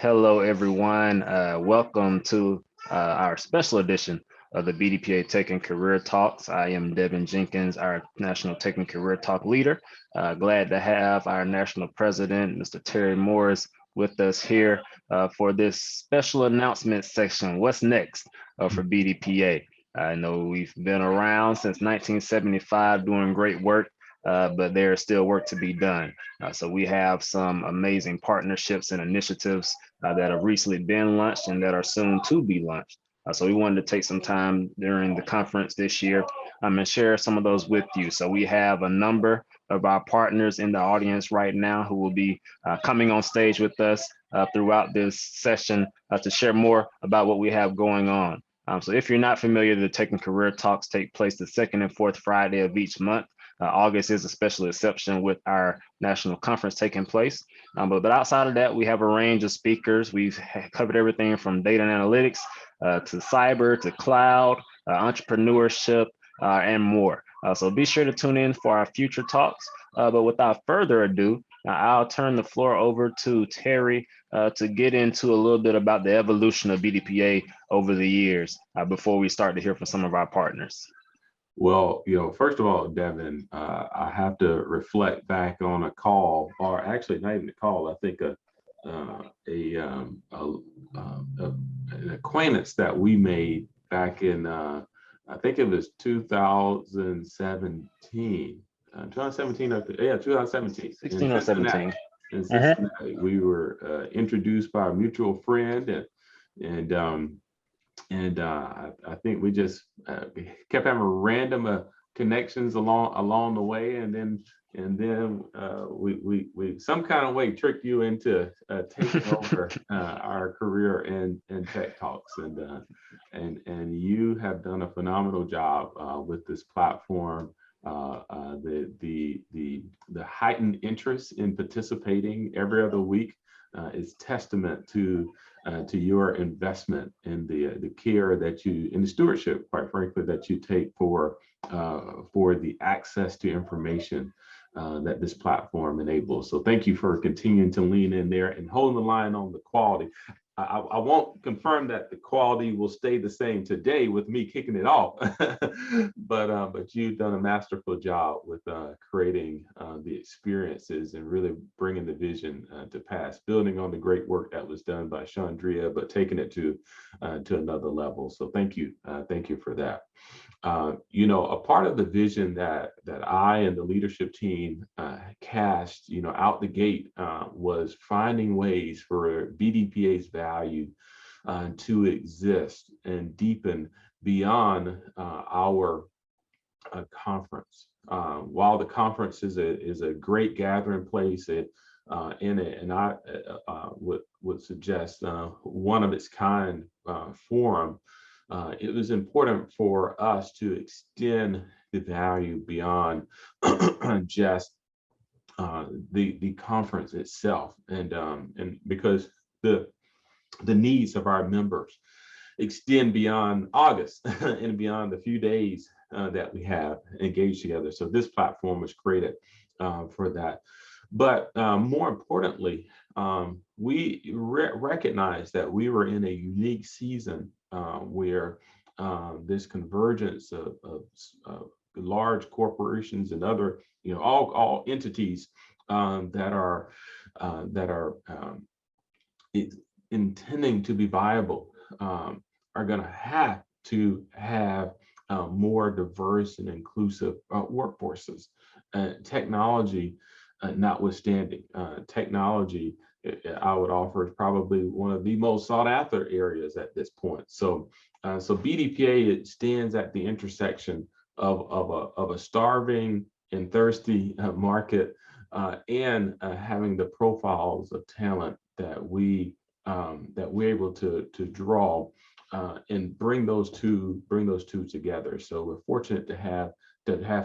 Hello, everyone. Welcome to our special edition of the BDPA Tech and Career Talks. I am Devin Jenkins, our National Tech and Career Talk leader. Glad to have our National President, Mr. Terry Morris, with us here for this special announcement section. What's next for BDPA? I know we've been around since 1975 doing great work, but there's still work to be done. So we have some amazing partnerships and initiatives that have recently been launched and that are soon to be launched. So we wanted to take some time during the conference this year and share some of those with you. So we have a number of our partners in the audience right now who will be coming on stage with us throughout this session to share more about what we have going on. So if you're not familiar, the Tech and Career Talks take place the second and fourth Friday of each month. August is a special exception with our national conference taking place. But outside of that, we have a range of speakers. We've covered everything from data and analytics to cyber to cloud, entrepreneurship, and more. So be sure to tune in for our future talks. But without further ado, I'll turn the floor over to Terry to get into a little bit about the evolution of BDPA over the years before we start to hear from some of our partners. Well, first of all, Devin, I have to reflect back on a call, or actually not even a call. I think an acquaintance that we made back in, I think it was 2017. 2017, yeah, 2017. 16 or 17. In Cincinnati. We were introduced by a mutual friend, and I think we just kept having random connections along the way, and then we some kind of way tricked you into taking over our career in Tech Talks, and you have done a phenomenal job with this platform. The heightened interest in participating every other week is testament to your investment in the care that you, in the stewardship, quite frankly, that you take for the access to information that this platform enables. So thank you for continuing to lean in there and holding the line on the quality. I won't confirm that the quality will stay the same today with me kicking it off, but you've done a masterful job with creating the experiences and really bringing the vision to pass, building on the great work that was done by Chandria, but taking it to another level. So thank you for that. A part of the vision that I and the leadership team cast, out the gate was finding ways for BDPA's value to exist and deepen beyond our conference. While the conference is a great gathering place, and I would suggest one of its kind forum. It was important for us to extend the value beyond just the conference itself, and because the needs of our members extend beyond August and beyond the few days that we have engaged together. So this platform was created for that. But more importantly, we recognized that we were in a unique season where this convergence of large corporations and other, all entities that are intending to be viable are going to have more diverse and inclusive workforces. Technology notwithstanding, technology, I would offer, is probably one of the most sought after areas at this point. So BDPA, it stands at the intersection of a starving and thirsty market and having the profiles of talent that we're able to draw and bring those two together. So we're fortunate to have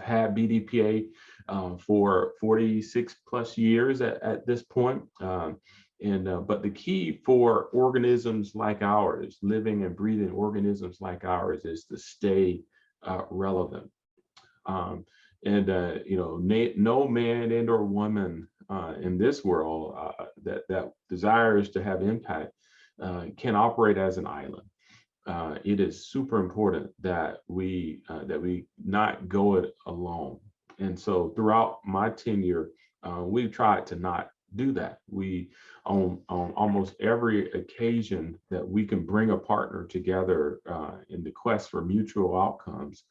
had BDPA for 46 plus years at this point. But the key for organisms like ours, living and breathing organisms like ours, is to stay relevant. No man and or woman in this world that desires to have impact can operate as an island. It is super important that we not go it alone. And so throughout my tenure, we've tried to not do that. We on almost every occasion that we can bring a partner together in the quest for mutual outcomes,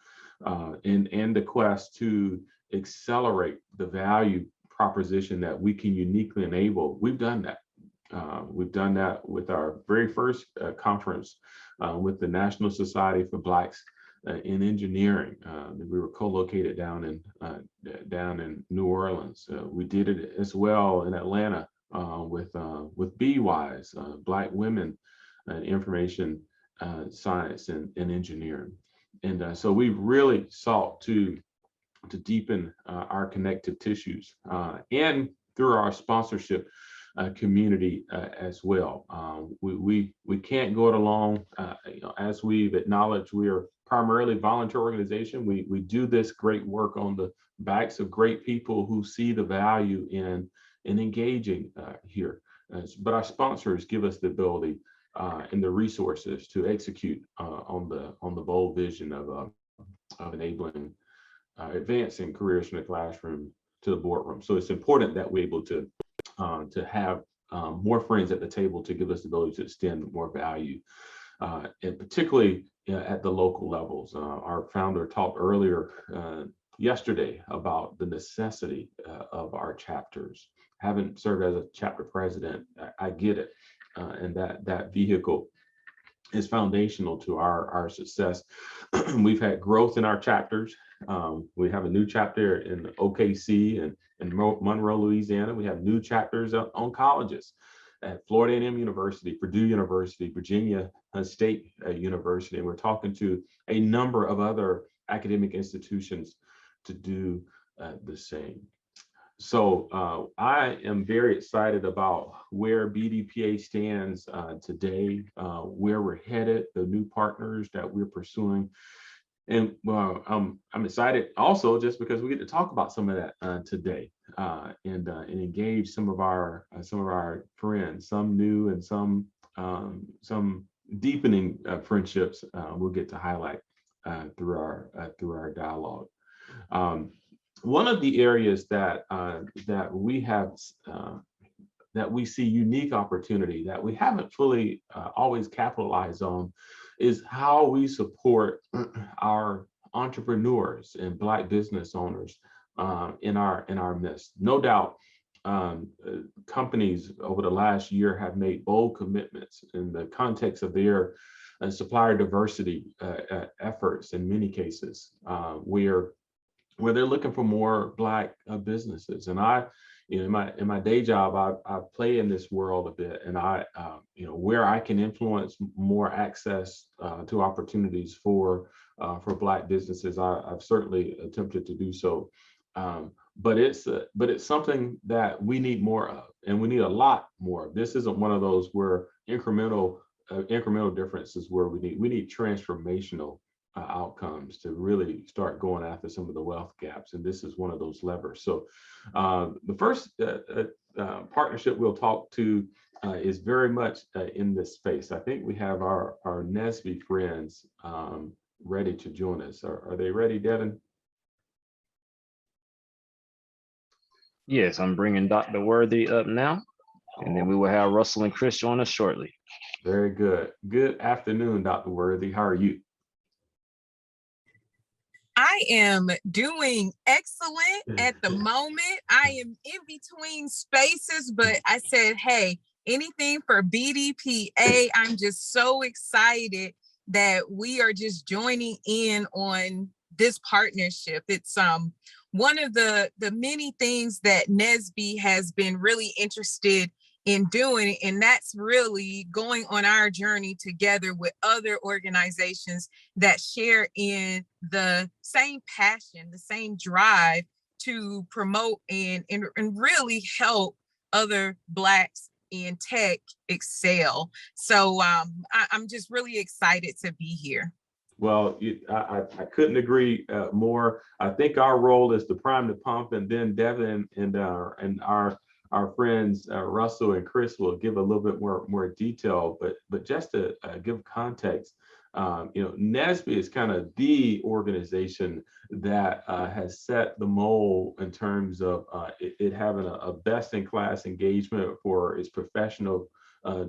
and the quest to accelerate the value proposition that we can uniquely enable. We've done that. We've done that with our very first conference with the National Society for Blacks in Engineering. We were co-located down in New Orleans. We did it as well in Atlanta with BWISE, Black Women in Information Science and Engineering. And so we've really sought to deepen our connective tissues and through our sponsorship community as well. We can't go it alone. As we've acknowledged, we are primarily volunteer organization. We do this great work on the backs of great people who see the value in engaging here. But our sponsors give us the ability and the resources to execute on the bold vision of enabling advancing careers from the classroom to the boardroom. So it's important that we're able to have more friends at the table to give us the ability to extend more value, and particularly at the local levels. Our founder talked earlier yesterday about the necessity of our chapters. Having served as a chapter president, I get it, and that vehicle is foundational to our success. We've had growth in our chapters. We have a new chapter in OKC and in Monroe, Louisiana. We have new chapters on colleges at Florida A&M University, Purdue University, Virginia State University. And we're talking to a number of other academic institutions to do the same. So I am very excited about where BDPA stands today, where we're headed, the new partners that we're pursuing. And I'm excited also just because we get to talk about some of that today and engage some of our friends, some new and some deepening friendships we'll get to highlight through our dialogue. One of the areas that we have that we see unique opportunity that we haven't fully always capitalized on is how we support our entrepreneurs and Black business owners in our midst. No doubt, companies over the last year have made bold commitments in the context of their supplier diversity efforts in many cases, where they're looking for more Black businesses. And I, in my day job, I play in this world a bit, and where I can influence more access to opportunities for Black businesses, I've certainly attempted to do so. But it's something that we need more of, and we need a lot more. This isn't one of those where incremental differences where we need transformational outcomes to really start going after some of the wealth gaps, and this is one of those levers. So the first partnership we'll talk to is very much in this space. I think we have our NSBE friends ready to join us. Are they ready, Devin? Yes, I'm bringing Dr. Worthy up now, and then we will have Russell and Chris join us shortly. Very good. Good afternoon, Dr. Worthy. How are you? I am doing excellent at the moment. I am in between spaces, but I said, hey, anything for BDPA. I'm just so excited that we are just joining in on this partnership. It's one of the many things that NSBE has been really interested in doing, and that's really going on our journey together with other organizations that share in the same passion, the same drive to promote and really help other Blacks in tech excel. So I'm just really excited to be here. Well, I couldn't agree more. I think our role is to prime the pump, and then Devin and our friends Russell and Chris will give a little bit more detail. But just to give context, NSBE is kind of the organization that has set the mold in terms of it having a best-in-class engagement for its professional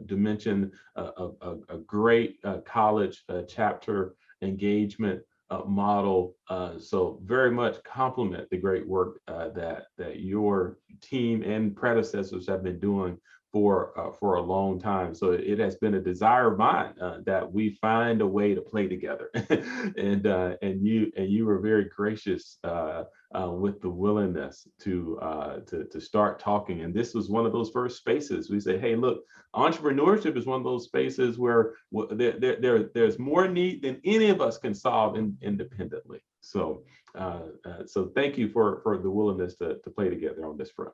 dimension, a great college chapter engagement model. So very much complement the great work that your team and predecessors have been doing for a long time. So it has been a desire of mine that we find a way to play together, and you were very gracious with the willingness to start talking. And this was one of those first spaces. We say, hey, look, entrepreneurship is one of those spaces where there's more need than any of us can solve independently. So so thank you for the willingness to play together on this front.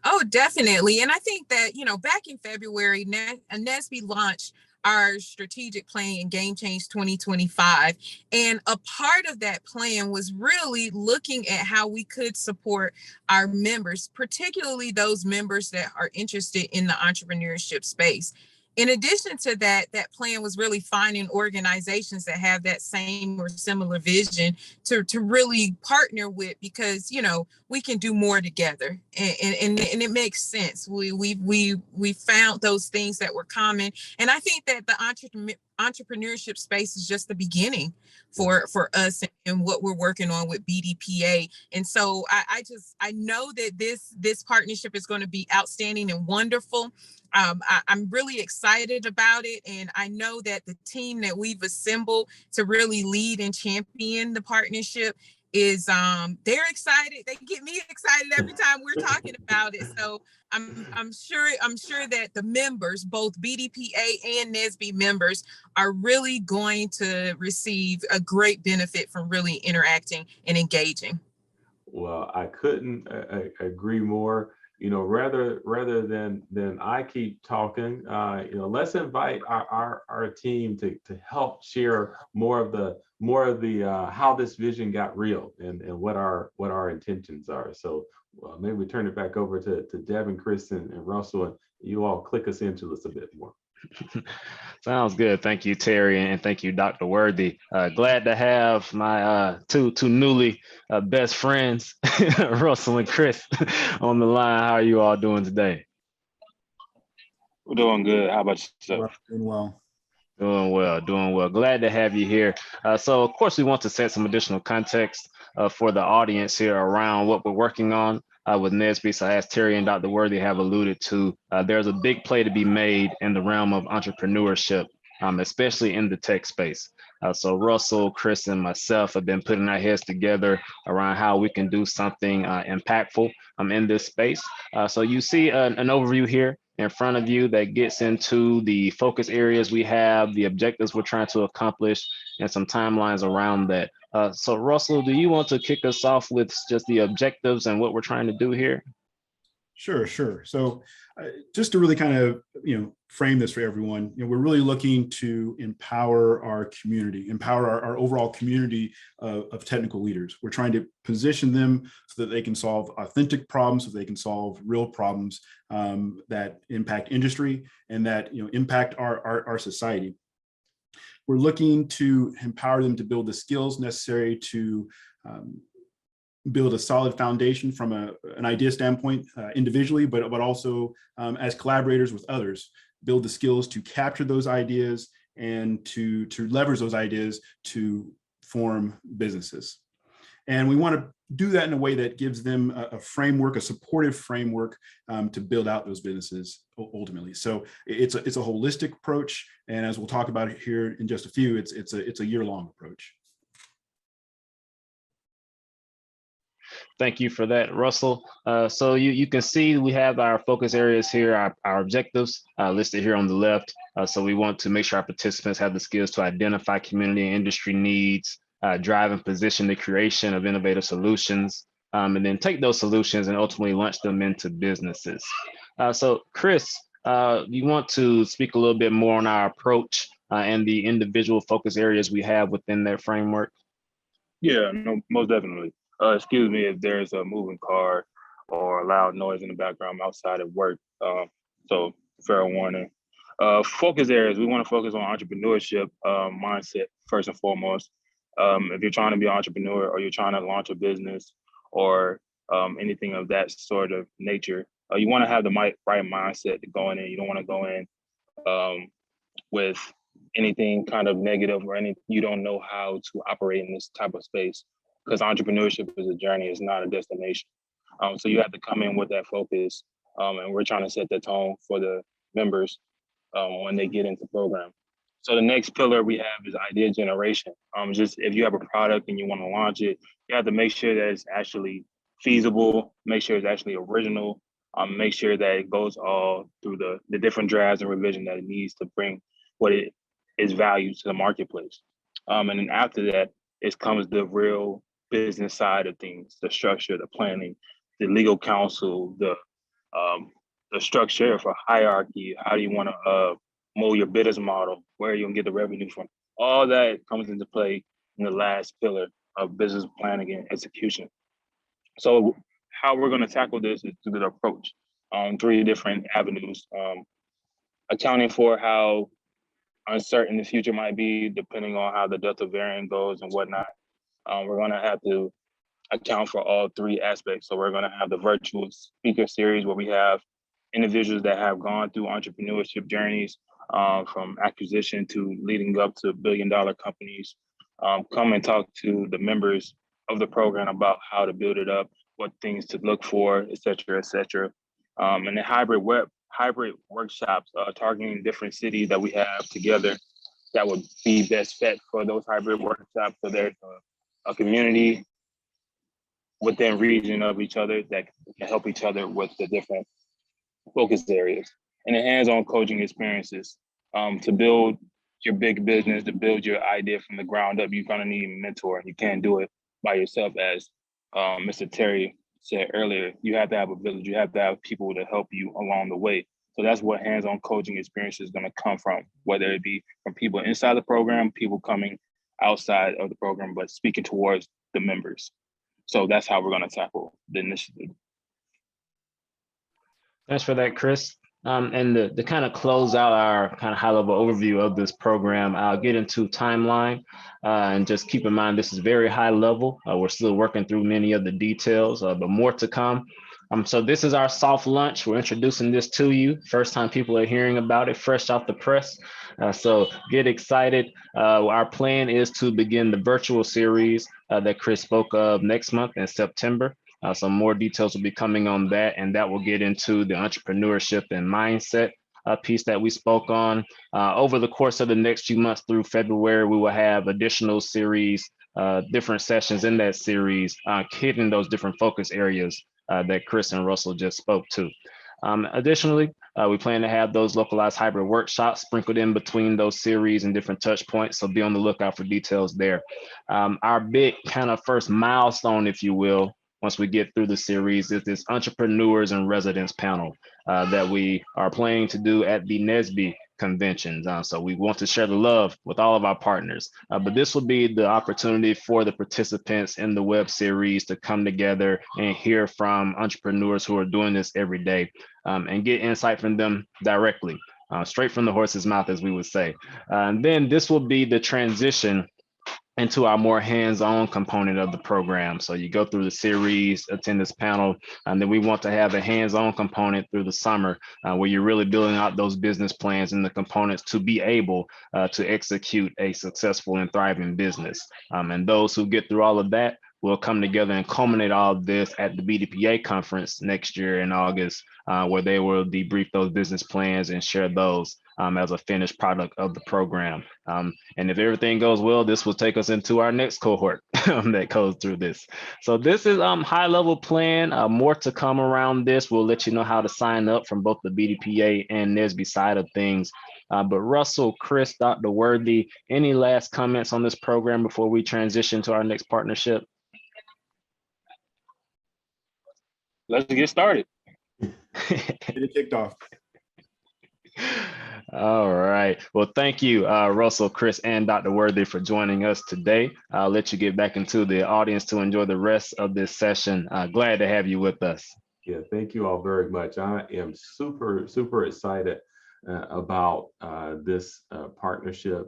Oh, definitely. And I think that, back in February, NSBE launched our strategic plan Game Change 2025. And a part of that plan was really looking at how we could support our members, particularly those members that are interested in the entrepreneurship space. In addition to that, that plan was really finding organizations that have that same or similar vision to really partner with, because we can do more together, and it makes sense. We found those things that were common, and I think that the entrepreneurship space is just the beginning for us and what we're working on with BDPA. And so I know that this partnership is going to be outstanding and wonderful. I'm really excited about it, and I know that the team that we've assembled to really lead and champion the partnership is they're excited. They get me excited every time we're talking about it. So I'm sure that the members, both BDPA and NSBE members, are really going to receive a great benefit from really interacting and engaging. Well, I couldn't agree more. Rather than I keep talking, let's invite our team to help share more of the how this vision got real and what our intentions are. So maybe we turn it back over to Devin, Chris, and Russell, and you all click us into this a bit more. Sounds good. Thank you, Terry, and thank you, Dr. Worthy. Glad to have my two newly best friends, Russell and Chris, on the line. How are you all doing today? We're doing good. How about yourself? Doing well. Doing well. Glad to have you here. So, of course, we want to set some additional context for the audience here around what we're working on with NSBE. So as Terry and Dr. Worthy have alluded to, there's a big play to be made in the realm of entrepreneurship, especially in the tech space. So Russell, Chris, and myself have been putting our heads together around how we can do something impactful in this space. So you see an overview here in front of you that gets into the focus areas we have, the objectives we're trying to accomplish, and some timelines around that. So Russell, do you want to kick us off with just the objectives and what we're trying to do here? Sure. So just to really kind of, frame this for everyone, we're really looking to empower our community, empower our overall community of technical leaders. We're trying to position them so that they can solve authentic problems, so they can solve real problems that impact industry and that, impact our society. We're looking to empower them to build the skills necessary to build a solid foundation from an idea standpoint individually, but also as collaborators with others, build the skills to capture those ideas and to leverage those ideas to form businesses. And we want to do that in a way that gives them a framework, a supportive framework to build out those businesses ultimately. So it's a holistic approach. And as we'll talk about it here in just a few, it's a year-long approach. Thank you for that, Russell. So you can see we have our focus areas here, our objectives listed here on the left. So we want to make sure our participants have the skills to identify community and industry needs, drive and position the creation of innovative solutions, and then take those solutions and ultimately launch them into businesses. So Chris, you want to speak a little bit more on our approach and the individual focus areas we have within that framework? Yeah, no, most definitely. Excuse me if there's a moving car or loud noise in the background. I'm outside at work. So fair warning. Focus areas, we want to focus on entrepreneurship mindset first and foremost. If you're trying to be an entrepreneur or you're trying to launch a business or anything of that sort of nature, you want to have the right mindset to go in. You don't want to go in with anything kind of negative or any, you don't know how to operate in this type of space, because entrepreneurship is a journey, it's not a destination. So you have to come in with that focus, and we're trying to set the tone for the members when they get into the program. So the next pillar we have is idea generation. Just if you have a product and you want to launch it, you have to make sure that it's actually feasible, make sure it's actually original, make sure that it goes all through the different drafts and revision that it needs to bring what it is value to the marketplace. And then after that, it comes the real business side of things, the structure, the planning, the legal counsel, the structure for hierarchy. How do you want to mold your business model? Where are you gonna get the revenue from? All that comes into play in the last pillar of business planning and execution. So how we're gonna tackle this is through the approach on 3 different avenues. Accounting for how uncertain the future might be, depending on how the Delta variant goes and whatnot. We're gonna have to account for all 3 aspects. So we're gonna have the virtual speaker series where we have individuals that have gone through entrepreneurship journeys, from acquisition to leading up to billion-dollar companies, come and talk to the members of the program about how to build it up, what things to look for, et cetera, et cetera. And then hybrid workshops, targeting different cities that we have together that would be best fit for those hybrid workshops. So there's a community within region of each other that can help each other with the different focus areas. And the hands-on coaching experiences. To build your big business, to build your idea from the ground up, you're gonna need a mentor. You can't do it by yourself, as Mr. Terry said earlier. You have to have a village. You have to have people to help you along the way. So that's what hands-on coaching experience is gonna come from, whether it be from people inside the program, people coming outside of the program, but speaking towards the members. So that's how we're gonna tackle the initiative. Thanks for that, Chris. And to kind of close out our kind of high-level overview of this program, I'll get into timeline, and just keep in mind this is very high level. We're still working through many of the details, but more to come. So this is our soft launch. We're introducing this to you. First time people are hearing about it, fresh off the press. So get excited. Our plan is to begin the virtual series that Chris spoke of next month in September. Some more details will be coming on that, and that will get into the entrepreneurship and mindset piece that we spoke on. Over the course of the next few months through February, we will have additional series, different sessions in that series, hitting those different focus areas that Chris and Russell just spoke to. Additionally, we plan to have those localized hybrid workshops sprinkled in between those series and different touch points, so be on the lookout for details there. Our big kind of first milestone, if you will, once we get through the series, is this entrepreneurs and residents panel that we are planning to do at the NSBE conventions. So we want to share the love with all of our partners, but this will be the opportunity for the participants in the web series to come together and hear from entrepreneurs who are doing this every day, and get insight from them directly, straight from the horse's mouth, as we would say. And then this will be the transition into our more hands-on component of the program. So you go through the series, attend this panel, and then we want to have a hands-on component through the summer where you're really building out those business plans and the components to be able to execute a successful and thriving business. And those who get through all of that will come together and culminate all of this at the BDPA conference next year in August, where they will debrief those business plans and share those as a finished product of the program. And if everything goes well, this will take us into our next cohort that goes through this. So this is high level plan, more to come around this. We'll let you know how to sign up from both the BDPA and NSBE side of things. But Russell, Chris, Dr. Worthy, any last comments on this program before we transition to our next partnership? Let's get started. Get it kicked off. All right. right. Well, thank you, Russell, Chris, and Dr. Worthy for joining us today. I'll let you get back into the audience to enjoy the rest of this session. Glad to have you with us. Yeah, thank you all very much. I am super, super excited about this partnership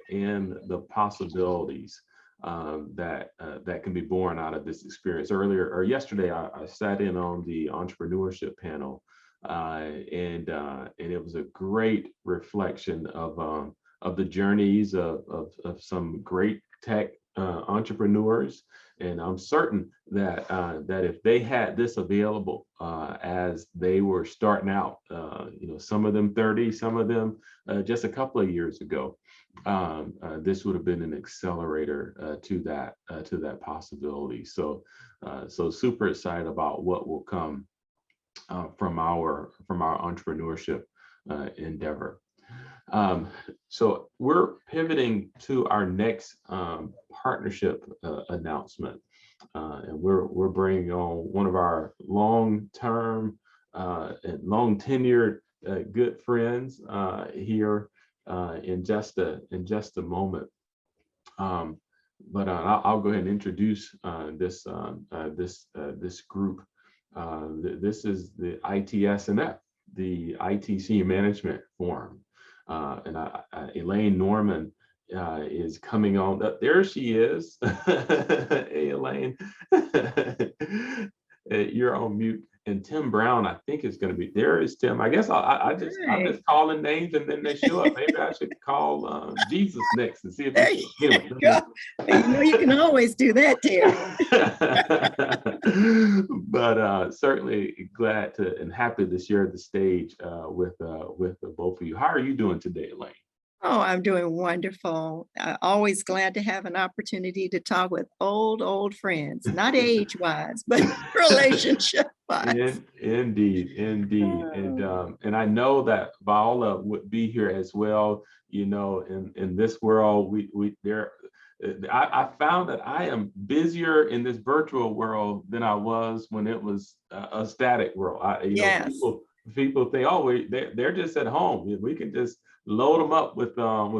and the possibilities that can be born out of this experience. Earlier or yesterday, I sat in on the entrepreneurship panel, and it was a great reflection of the journeys of some great tech entrepreneurs. And I'm certain that that if they had this available as they were starting out, some of them 30, some of them just a couple of years ago, this would have been an accelerator to that possibility. So super excited about what will come from our entrepreneurship endeavor. So we're pivoting to our next partnership announcement, and we're bringing on one of our long-term and long-tenured good friends here in just a moment. But I'll go ahead and introduce this group. This is the ITSMF, the IT Senior Management Forum. And Elaine Norman is coming on. There she is. Hey, Elaine, you're on mute. And Tim Brown, I think, is going to be there. Is Tim? I guess I'm just calling names and then they show up. Maybe I should call Jesus next and see if there he you go. You can always do that, Tim. But certainly glad to and happy to share the stage with both of you. How are you doing today, Elaine? Oh, I'm doing wonderful. Always glad to have an opportunity to talk with old friends, not age-wise, but relationship-wise. Indeed. And I know that Viola would be here as well. In this world, I found that I am busier in this virtual world than I was when it was a static world. Yes. People think, oh, they're just at home. We can just load them up with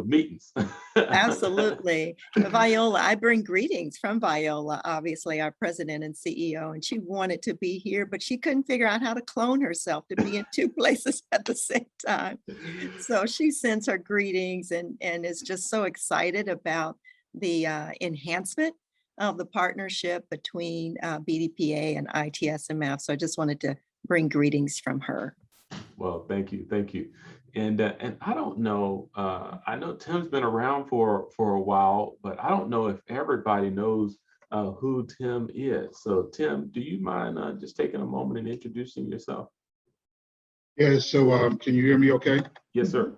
meetings. Absolutely. Viola, I bring greetings from Viola, obviously our president and CEO, and she wanted to be here, but she couldn't figure out how to clone herself to be in two places at the same time. So she sends her greetings and is just so excited about the enhancement of the partnership between BDPA and ITSMF. So I just wanted to bring greetings from her. Well, thank you. And I don't know, I know Tim's been around for a while, but I don't know if everybody knows who Tim is. So Tim, do you mind just taking a moment and introducing yourself? Yeah, so can you hear me okay? Yes, sir.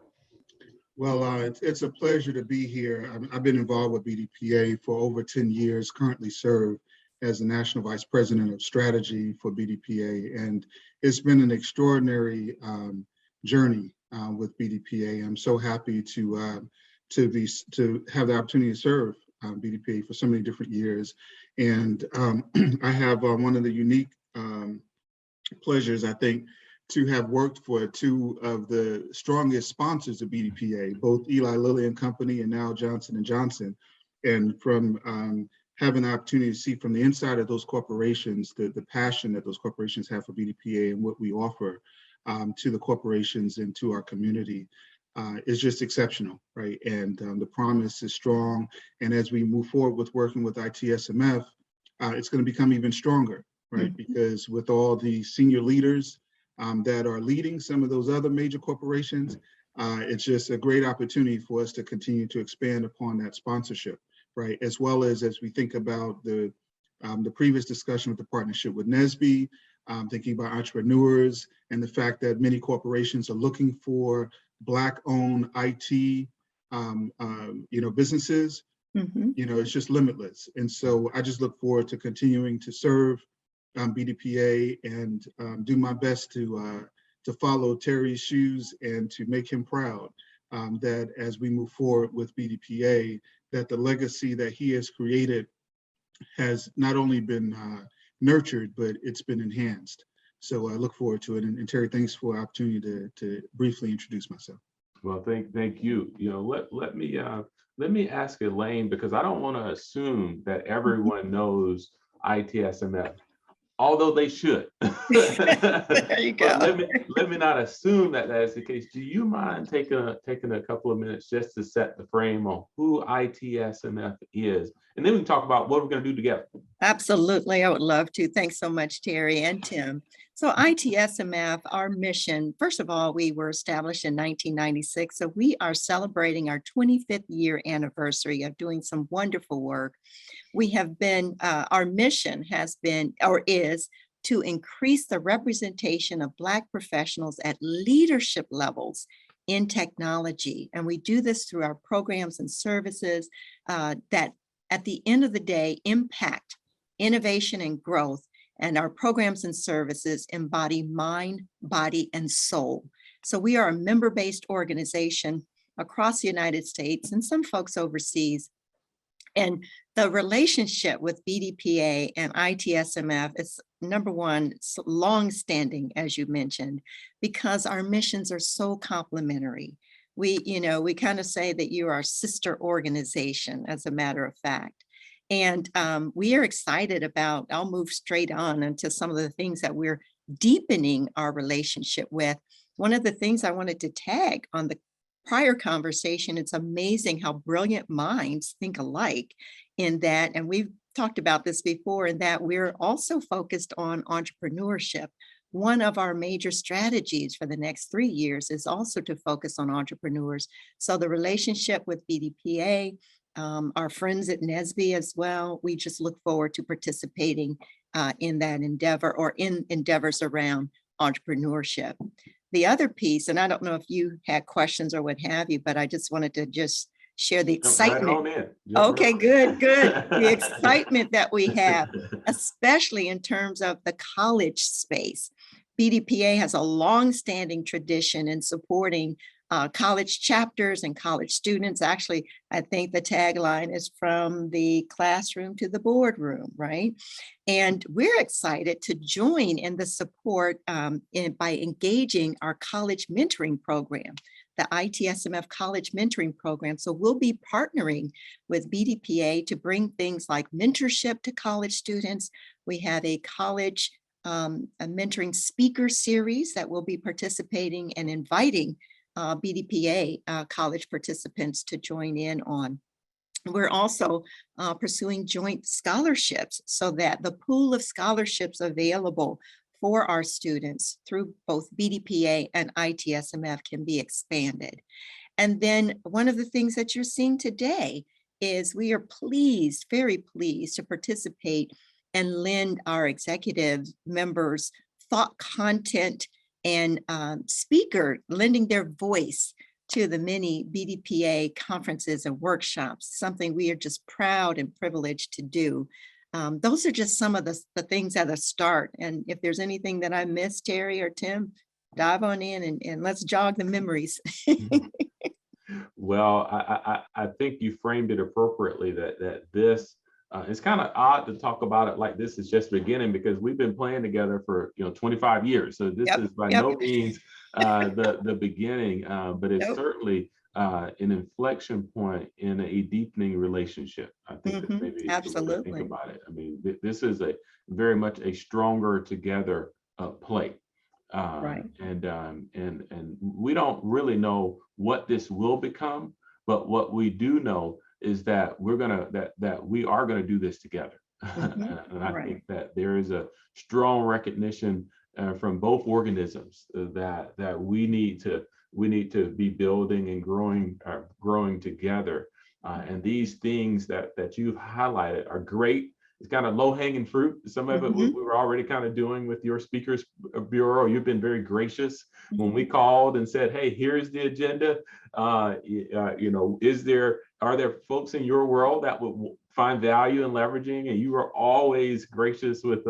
Well, it's a pleasure to be here. I've been involved with BDPA for over 10 years, currently serve as the National Vice President of Strategy for BDPA. And it's been an extraordinary journey with BDPA. I'm so happy to have the opportunity to serve BDPA for so many different years. And I have one of the unique pleasures, I think, to have worked for two of the strongest sponsors of BDPA, both Eli Lilly and Company and now Johnson & Johnson. And from having the opportunity to see from the inside of those corporations, the passion that those corporations have for BDPA and what we offer to the corporations and to our community is just exceptional, right? And the promise is strong. And as we move forward with working with ITSMF, it's going to become even stronger, right? Because with all the senior leaders that are leading some of those other major corporations, it's just a great opportunity for us to continue to expand upon that sponsorship, right? As well as we think about the previous discussion with the partnership with NSBE, thinking about entrepreneurs and the fact that many corporations are looking for Black-owned IT, businesses. It's just limitless. And so I just look forward to continuing to serve BDPA and do my best to follow Terry's shoes and to make him proud that as we move forward with BDPA, that the legacy that he has created has not only been nurtured, but it's been enhanced. So I look forward to it. And Terry, thanks for the opportunity to briefly introduce myself. Well, thank you. Let me ask Elaine, because I don't want to assume that everyone knows ITSMF, although they should. There you But go. let me not assume that that is the case. Do you mind taking a couple of minutes just to set the frame on who ITSMF is, and then we can talk about what we're going to do together. Absolutely, I would love to. Thanks so much, Terry and Tim. So ITSMF, our mission, first of all, we were established in 1996. So we are celebrating our 25th year anniversary of doing some wonderful work. We have been, our mission has been, or is, to increase the representation of Black professionals at leadership levels in technology. And we do this through our programs and services that at the end of the day impact innovation and growth. And our programs and services embody mind, body, and soul. So we are a member-based organization across the United States and some folks overseas. And the relationship with BDPA and ITSMF is, number one, long-standing, as you mentioned, because our missions are so complementary. We kind of say that you are our sister organization, as a matter of fact. And we are excited about, I'll move straight on into some of the things that we're deepening our relationship with. One of the things I wanted to tag on the prior conversation, it's amazing how brilliant minds think alike in that, and we've talked about this before, in that we're also focused on entrepreneurship. One of our major strategies for the next 3 years is also to focus on entrepreneurs. So the relationship with BDPA, our friends at NSBE as well, we just look forward to participating in that endeavor or in endeavors around entrepreneurship. The other piece, and I don't know if you had questions or what have you, but I just wanted to just share the excitement. Okay, good. The excitement that we have, especially in terms of the college space. BDPA has a long-standing tradition in supporting college chapters and college students. Actually, I think the tagline is from the classroom to the boardroom, right? And we're excited to join in the support by engaging our college mentoring program, the ITSMF College Mentoring Program. So we'll be partnering with BDPA to bring things like mentorship to college students. We have a college a mentoring speaker series that will be participating and inviting BDPA college participants to join in on. We're also pursuing joint scholarships so that the pool of scholarships available for our students through both BDPA and ITSMF can be expanded. And then one of the things that you're seeing today is we are pleased, very pleased to participate and lend our executive members thought content and speaker, lending their voice to the many BDPA conferences and workshops, something we are just proud and privileged to do. Those are just some of the things at the start. And if there's anything that I missed, Terry or Tim, dive on in and let's jog the memories. Well, I think you framed it appropriately that this, it's kind of odd to talk about it like this is just beginning, because we've been playing together for 25 years. So this is by no means the beginning, but it's certainly an inflection point in a deepening relationship. I think that maybe absolutely. Think about it. I mean, this is a very much a stronger together play. Right. And we don't really know what this will become, but what we do know is that we are gonna do this together. And I think that there is a strong recognition from both organisms that we need to be building and growing together. And these things that you've highlighted are great. It's kind of low-hanging fruit. Some of it we were already kind of doing with your speakers bureau. You've been very gracious when we called and said, "Hey, here's the agenda." Are there folks in your world that would find value in leveraging? And you are always gracious with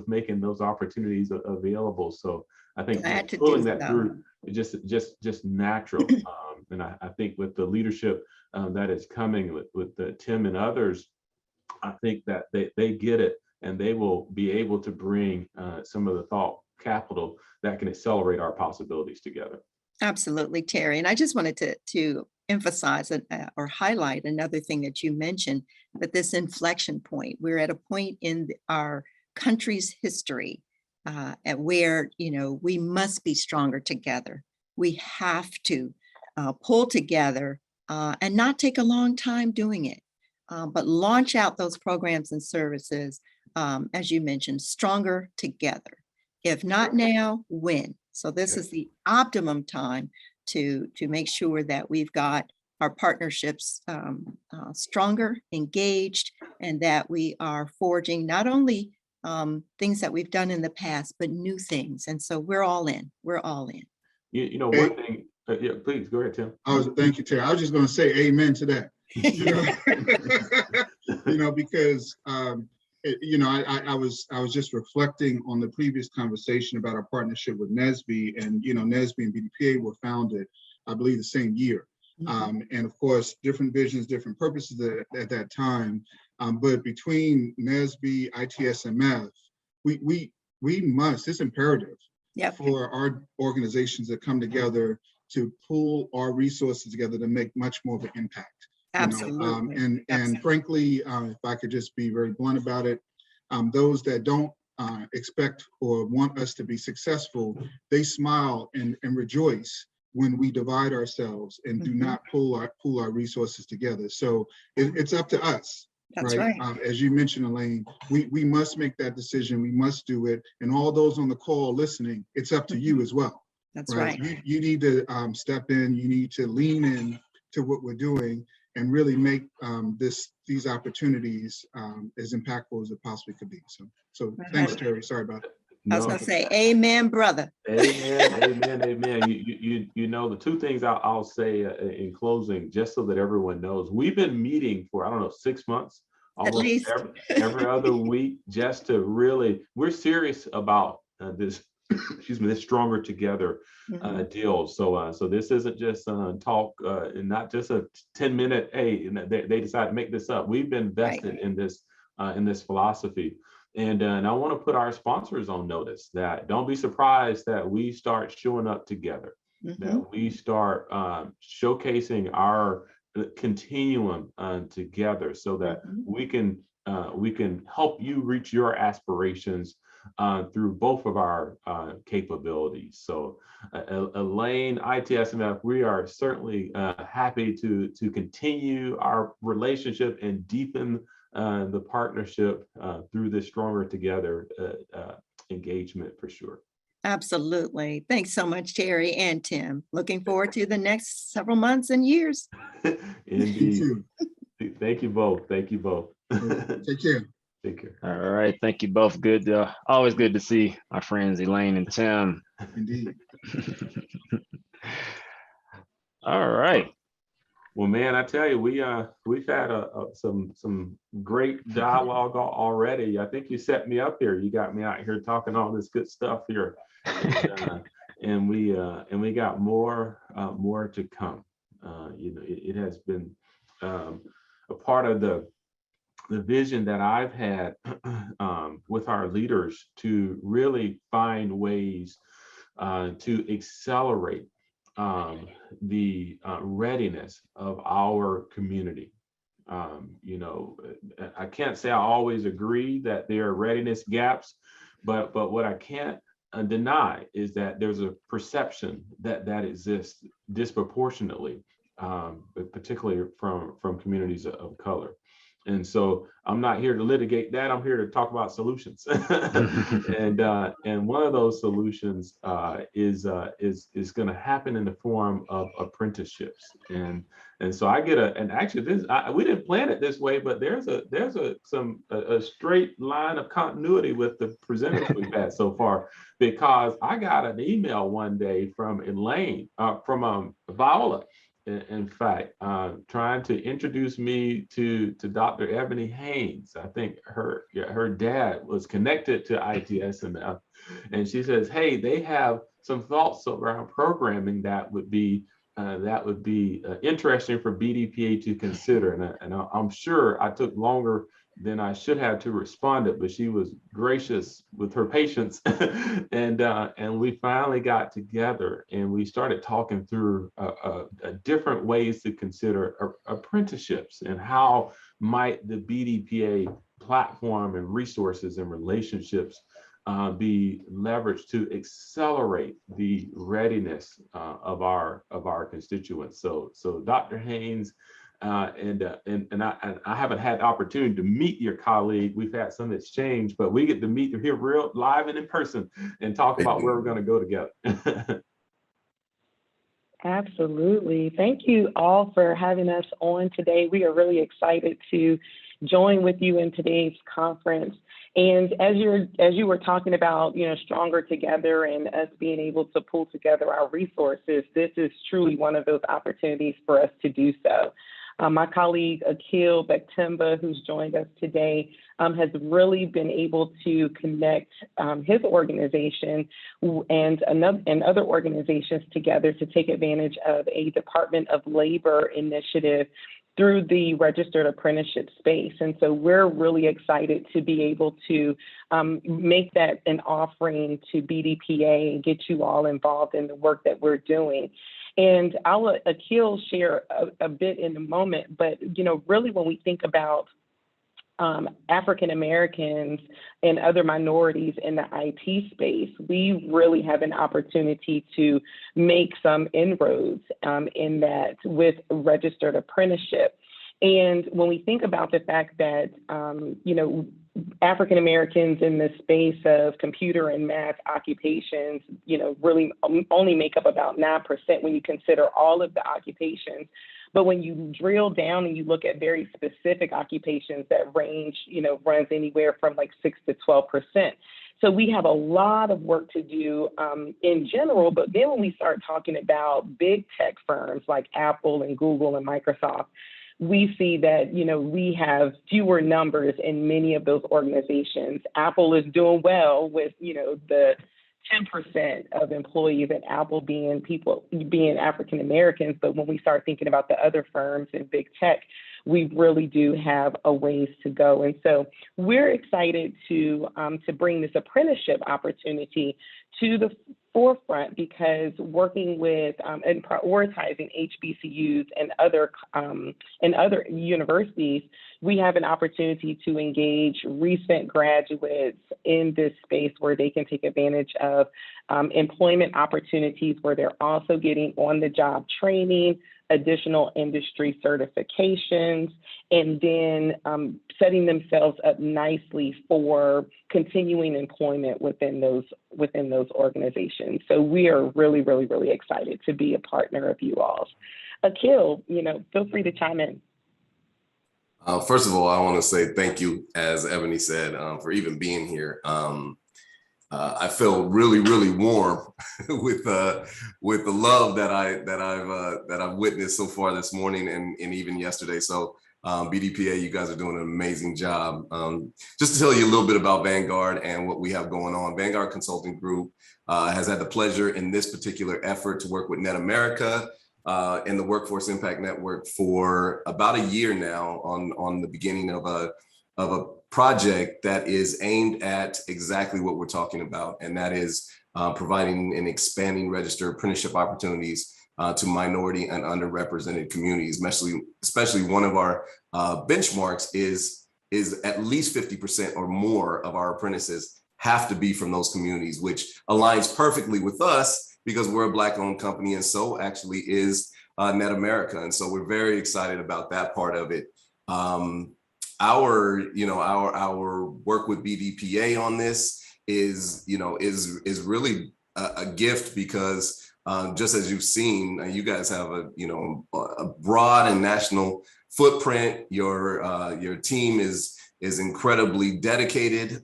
making those opportunities available. So I think pulling that through is just natural. And I think with the leadership that is coming with Tim and others, I think that they get it, and they will be able to bring some of the thought capital that can accelerate our possibilities together. Absolutely, Terry. And I just wanted to emphasize or highlight another thing that you mentioned, that this inflection point, we're at a point in our country's history at where, we must be stronger together. We have to pull together and not take a long time doing it, but launch out those programs and services, as you mentioned, stronger together. If not now, when? So this is the optimum time to make sure that we've got our partnerships stronger, engaged, and that we are forging not only things that we've done in the past, but new things. And so we're all in. We're all in. One thing. Yeah, please go ahead, Tim. Thank you, Terry. I was just going to say amen to that. Because I was just reflecting on the previous conversation about our partnership with NSBE, and NSBE and BDPA were founded, I believe, the same year. And of course, different visions, different purposes at that time. But between NSBE, ITSMF, we must, it's imperative for our organizations to come together to pull our resources together to make much more of an impact. Absolutely. And frankly, if I could just be very blunt about it, those that don't expect or want us to be successful, they smile and rejoice when we divide ourselves and do not pull our resources together. So it's up to us. That's right. As you mentioned, Elaine, we must make that decision. We must do it. And all those on the call listening, it's up to you as well. That's right. You need to step in. You need to lean in to what we're doing and really make these opportunities as impactful as it possibly could be. So thanks, Terry. Sorry about that. I was going to say, amen, brother. Amen. The two things I'll say in closing, just so that everyone knows, we've been meeting for, 6 months, At least. every other week, just to really, we're serious about this, this stronger together deal. So this isn't just talk and not just a 10-minute, hey, they decided to make this up. We've been invested in this philosophy. And I want to put our sponsors on notice that don't be surprised that we start showing up together, that we start showcasing our continuum together, so that we can help you reach your aspirations through both of our capabilities. So Elaine, ITSMF, we are certainly happy to continue our relationship and deepen the partnership through this stronger together engagement for sure. Absolutely. Thanks so much, Terry and Tim. Looking forward to the next several months and years. Indeed. Thank you both. Take care. Take care. All right. Thank you both. Good. Always good to see our friends Elaine and Tim. Indeed. All right. Well, man, I tell you, we've had some great dialogue already. I think you set me up here. You got me out here talking all this good stuff here, and we got more to come. It has been a part of the vision that I've had with our leaders to really find ways to accelerate the readiness of our community. I can't say I always agree that there are readiness gaps, but what I can't deny is that there's a perception that exists disproportionately, particularly from communities of color. And so I'm not here to litigate that. I'm here to talk about solutions. And one of those solutions is going to happen in the form of apprenticeships. And so I get we didn't plan it this way, but there's a straight line of continuity with the presenters we've had so far, because I got an email one day from Elaine, from Viola, in fact, trying to introduce me to Dr. Ebony Haynes. I think her dad was connected to ITSMF, and she says, "Hey, they have some thoughts around programming that would be interesting for BDPA to consider." And I'm sure I took longer than I should have to respond it, but she was gracious with her patience. And we finally got together and we started talking through different ways to consider apprenticeships and how might the BDPA platform and resources and relationships be leveraged to accelerate the readiness of our constituents. So Dr. Haynes, and I haven't had the opportunity to meet your colleague. We've had some exchange, but we get to meet here real live and in person and talk about where we're going to go together. Absolutely. Thank you all for having us on today. We are really excited to join with you in today's conference. And as you were talking about, stronger together and us being able to pull together our resources, this is truly one of those opportunities for us to do so. My colleague, Akil Bektimba, who's joined us today, has really been able to connect his organization and other organizations together to take advantage of a Department of Labor initiative through the registered apprenticeship space. And so we're really excited to be able to make that an offering to BDPA and get you all involved in the work that we're doing. And I'll let Akil share a bit in a moment, but really when we think about African Americans and other minorities in the IT space, we really have an opportunity to make some inroads in that with registered apprenticeship. And when we think about the fact that, African Americans in the space of computer and math occupations, really only make up about 9% when you consider all of the occupations. But when you drill down and you look at very specific occupations that range, runs anywhere from like 6 to 12%. So we have a lot of work to do in general, but then when we start talking about big tech firms like Apple and Google and Microsoft, we see that, we have fewer numbers in many of those organizations. Apple is doing well with, the 10% of employees at Apple being African Americans. But when we start thinking about the other firms in big tech, we really do have a ways to go. And so we're excited to bring this apprenticeship opportunity to the forefront, because working with and prioritizing HBCUs and other universities, we have an opportunity to engage recent graduates in this space where they can take advantage of employment opportunities, where they're also getting on-the-job training, additional industry certifications, and then setting themselves up nicely for continuing employment within those organizations. So we are really, really, really excited to be a partner of you all. Akil, feel free to chime in. First of all, I want to say thank you, as Ebony said, for even being here. I feel really, really warm with the love that I've witnessed so far this morning and even yesterday. So BDPA, you guys are doing an amazing job. Just to tell you a little bit about Vanguard and what we have going on. Vanguard Consulting Group has had the pleasure in this particular effort to work with Net America and the Workforce Impact Network for about a year now on the beginning of a project that is aimed at exactly what we're talking about, and that is providing and expanding registered apprenticeship opportunities to minority and underrepresented communities. Especially one of our benchmarks is at least 50% or more of our apprentices have to be from those communities, which aligns perfectly with us because we're a Black-owned company, and so actually is Net America, and so we're very excited about that part of it. Our work with BDPA on this is really a gift, because just as you've seen, you guys have a broad and national footprint. Your team is incredibly dedicated.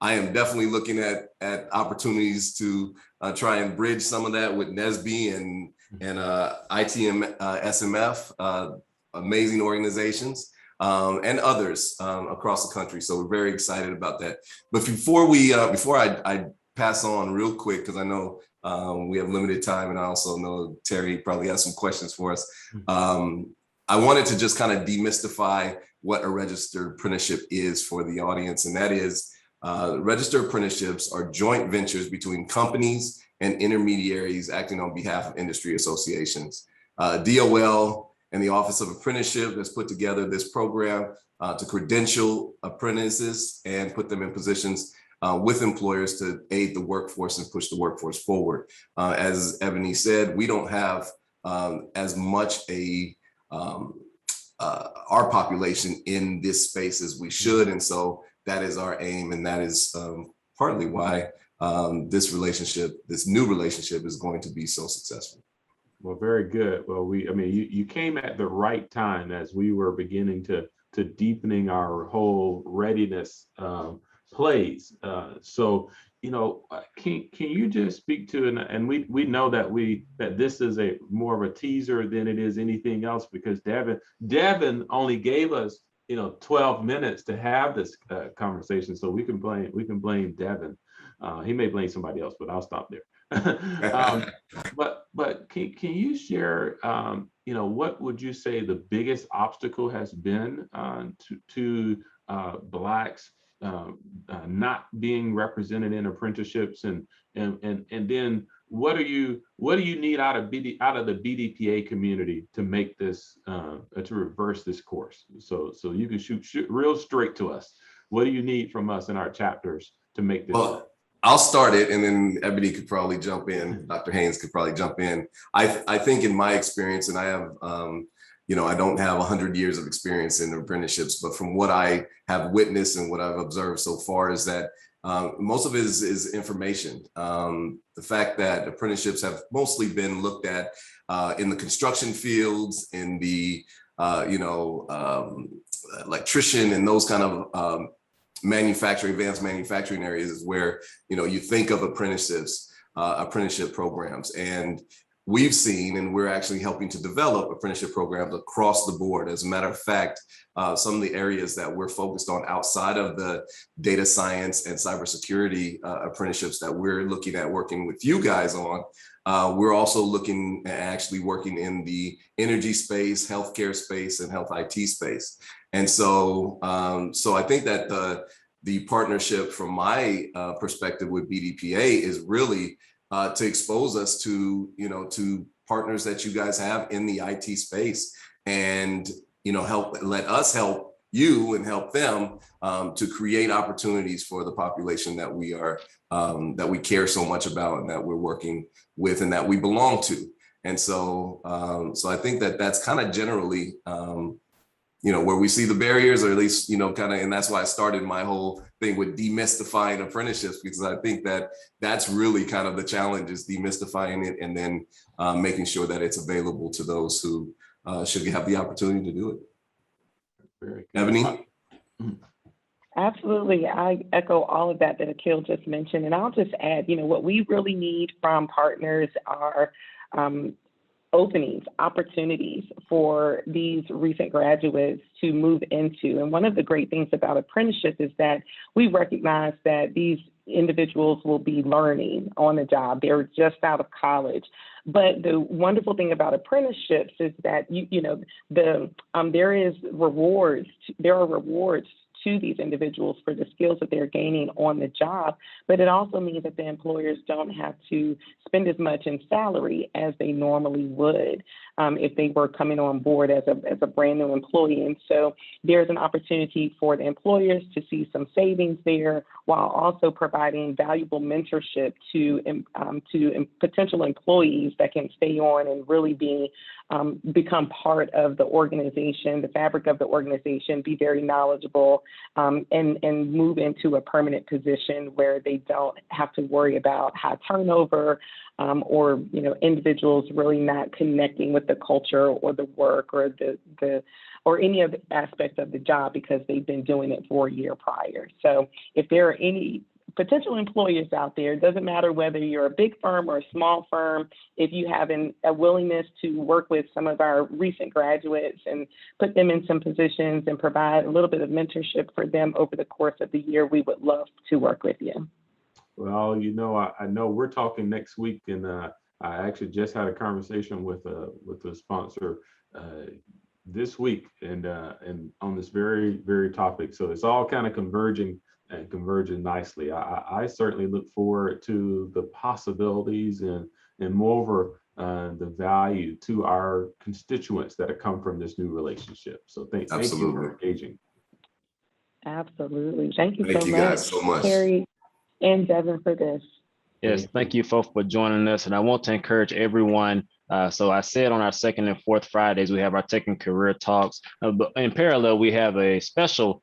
I am definitely looking at opportunities to try and bridge some of that with NSBE and ITM SMF, amazing organizations. And others across the country. So we're very excited about that. But before I pass on real quick, because I know we have limited time, and I also know Terry probably has some questions for us. I wanted to just kind of demystify what a registered apprenticeship is for the audience. And that is registered apprenticeships are joint ventures between companies and intermediaries acting on behalf of industry associations. DOL and the Office of Apprenticeship has put together this program to credential apprentices and put them in positions with employers to aid the workforce and push the workforce forward. As Ebony said, we don't have as much our population in this space as we should. And so that is our aim. And that is partly why this new relationship is going to be so successful. Well, very good. Well, you came at the right time as we were beginning to deepening our whole readiness plays. So, can you just speak to, and we know that this is more of a teaser than it is anything else, because Devin only gave us 12 minutes to have this conversation, so we can blame Devin. He may blame somebody else, but I'll stop there. But can you share, what would you say the biggest obstacle has been to Blacks not being represented in apprenticeships, and then what do you need out of the BDPA community to make this to reverse this course? So you can shoot real straight to us. What do you need from us in our chapters to make this? Well, I'll start it, and then Ebony could probably jump in. Dr. Haynes could probably jump in. I think in my experience, and I have, I don't have 100 years of experience in apprenticeships, but from what I have witnessed and what I've observed so far is that most of it is information. The fact that apprenticeships have mostly been looked at in the construction fields, in the, electrician and those kind of advanced manufacturing areas is where, you think of apprenticeship programs. And we've seen, and we're actually helping to develop apprenticeship programs across the board. As a matter of fact, some of the areas that we're focused on outside of the data science and cybersecurity apprenticeships that we're looking at working with you guys on, we're also looking at actually working in the energy space, healthcare space, and health IT space. And so, I think that the partnership from my perspective with BDPA is really to expose us to partners that you guys have in the IT space, and let us help you and help them to create opportunities for the population that we are that we care so much about and that we're working with and that we belong to. And so, I think that that's kind of generally where we see the barriers, or at least, and that's why I started my whole thing with demystifying apprenticeships, because I think that that's really kind of the challenge, is demystifying it and then making sure that it's available to those who should have the opportunity to do it. Very good. Ebony? Absolutely. I echo all of that Akil just mentioned. And I'll just add, what we really need from partners are openings, opportunities for these recent graduates to move into. And one of the great things about apprenticeship is that we recognize that these individuals will be learning on the job. They're just out of college. But the wonderful thing about apprenticeships is that there are rewards to these individuals for the skills that they're gaining on the job, but it also means that the employers don't have to spend as much in salary as they normally would if they were coming on board as a brand new employee. And so there's an opportunity for the employers to see some savings there, while also providing valuable mentorship to potential employees that can stay on and really become part of the organization, the fabric of the organization, be very knowledgeable, and move into a permanent position where they don't have to worry about high turnover or individuals really not connecting with the culture or the work or or any of the aspects of the job because they've been doing it for a year prior. So if there are any potential employers out there, it doesn't matter whether you're a big firm or a small firm, if you have a willingness to work with some of our recent graduates and put them in some positions and provide a little bit of mentorship for them over the course of the year, we would love to work with you. Well, I know we're talking next week, and I actually just had a conversation with a sponsor this week and on this very topic. So it's all kind of converging nicely. I certainly look forward to the possibilities and moreover the value to our constituents that have come from this new relationship. So thank you for engaging. Absolutely. Thank you Thank so you much, guys so much. Terry and Devin, for this. Yes, thank you folks for joining us. And I want to encourage everyone. So I said on our second and fourth Fridays, we have our Tech and Career Talks. But in parallel, we have a special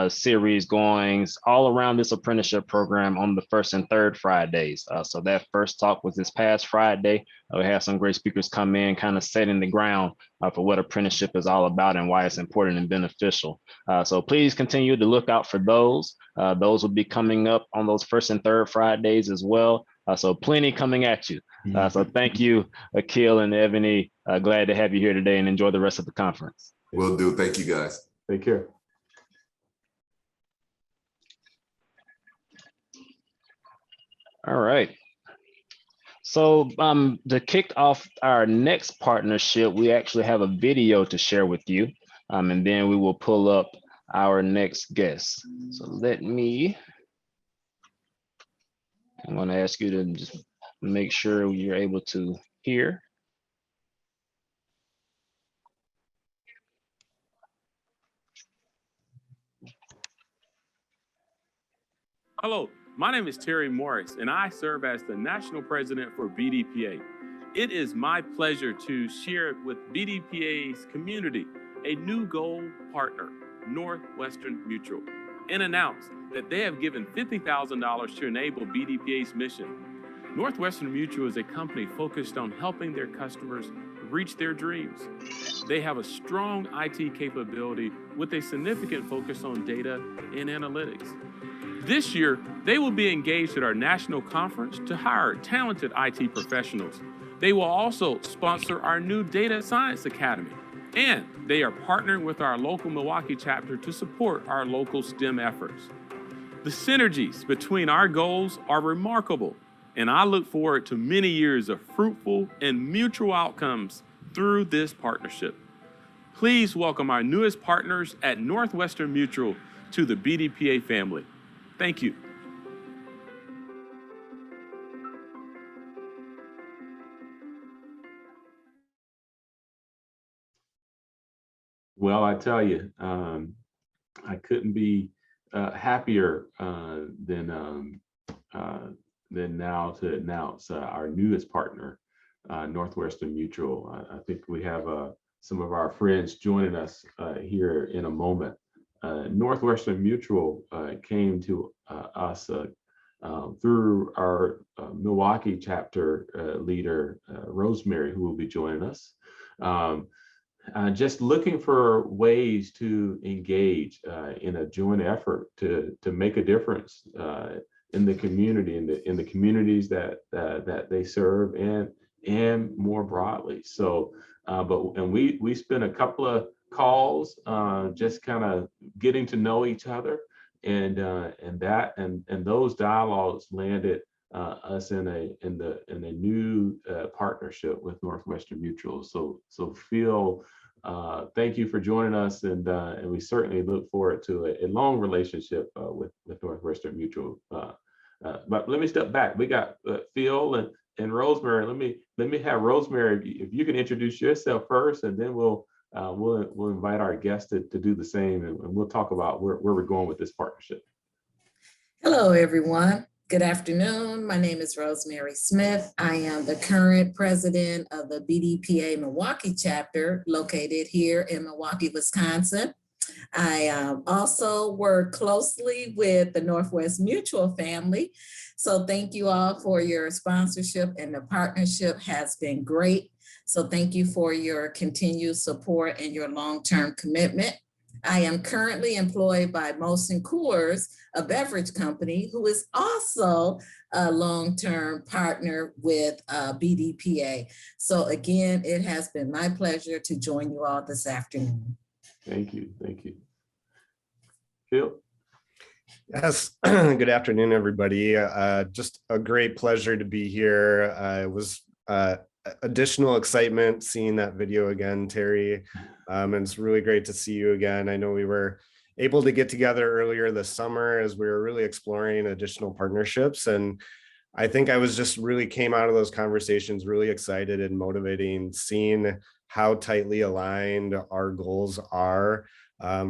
series going all around this apprenticeship program on the first and third Fridays. So that first talk was this past Friday. We had some great speakers come in, kind of setting the ground for what apprenticeship is all about and why it's important and beneficial. So please continue to look out for those. Those will be coming up on those first and third Fridays as well. So plenty coming at you. So thank you, Akil and Ebony. Glad to have you here today and enjoy the rest of the conference. Will do. Thank you, guys. Take care. All right. So to kick off our next partnership, we actually have a video to share with you, and then we will pull up our next guest. So I'm going to ask you to just make sure you're able to hear. Hello, my name is Terry Morris, and I serve as the National President for BDPA. It is my pleasure to share with BDPA's community a new gold partner, Northwestern Mutual, and announce that they have given $50,000 to enable BDPA's mission. Northwestern Mutual is a company focused on helping their customers reach their dreams. They have a strong IT capability with a significant focus on data and analytics. This year, they will be engaged at our national conference to hire talented IT professionals. They will also sponsor our new Data Science Academy, and they are partnering with our local Milwaukee chapter to support our local STEM efforts. The synergies between our goals are remarkable, and I look forward to many years of fruitful and mutual outcomes through this partnership. Please welcome our newest partners at Northwestern Mutual to the BDPA family. Thank you. Well, I tell you, I couldn't be happier than now to announce our newest partner, Northwestern Mutual. I think we have some of our friends joining us here in a moment. Northwestern Mutual came to us through our Milwaukee chapter leader, Rosemary, who will be joining us. Just looking for ways to engage in a joint effort to make a difference in the community, in the communities that they serve, and more broadly. So, and we spent a couple of calls, just kind of getting to know each other, and those dialogues landed us in a new partnership with Northwestern Mutual. So Phil, thank you for joining us, and we certainly look forward to a long relationship with Northwestern Mutual. But let me step back. We got Phil and Rosemary. Let me have Rosemary, if you can introduce yourself first, and then we'll invite our guests to do the same, and we'll talk about where we're going with this partnership. Hello, everyone. Good afternoon. My name is Rosemary Smith. I am the current president of the BDPA Milwaukee chapter located here in Milwaukee, Wisconsin. I also work closely with the Northwest Mutual family. So thank you all for your sponsorship, and the partnership has been great. So thank you for your continued support and your long-term commitment. I am currently employed by Molson Coors, a beverage company, who is also a long-term partner with BDPA. So again, it has been my pleasure to join you all this afternoon. Thank you. Thank you. Phil? Yes, good afternoon, everybody. Just a great pleasure to be here. I was additional excitement seeing that video again, Terry. And it's really great to see you again. I know we were able to get together earlier this summer as we were really exploring additional partnerships. And I think I was just really came out of those conversations really excited and motivating, seeing how tightly aligned our goals are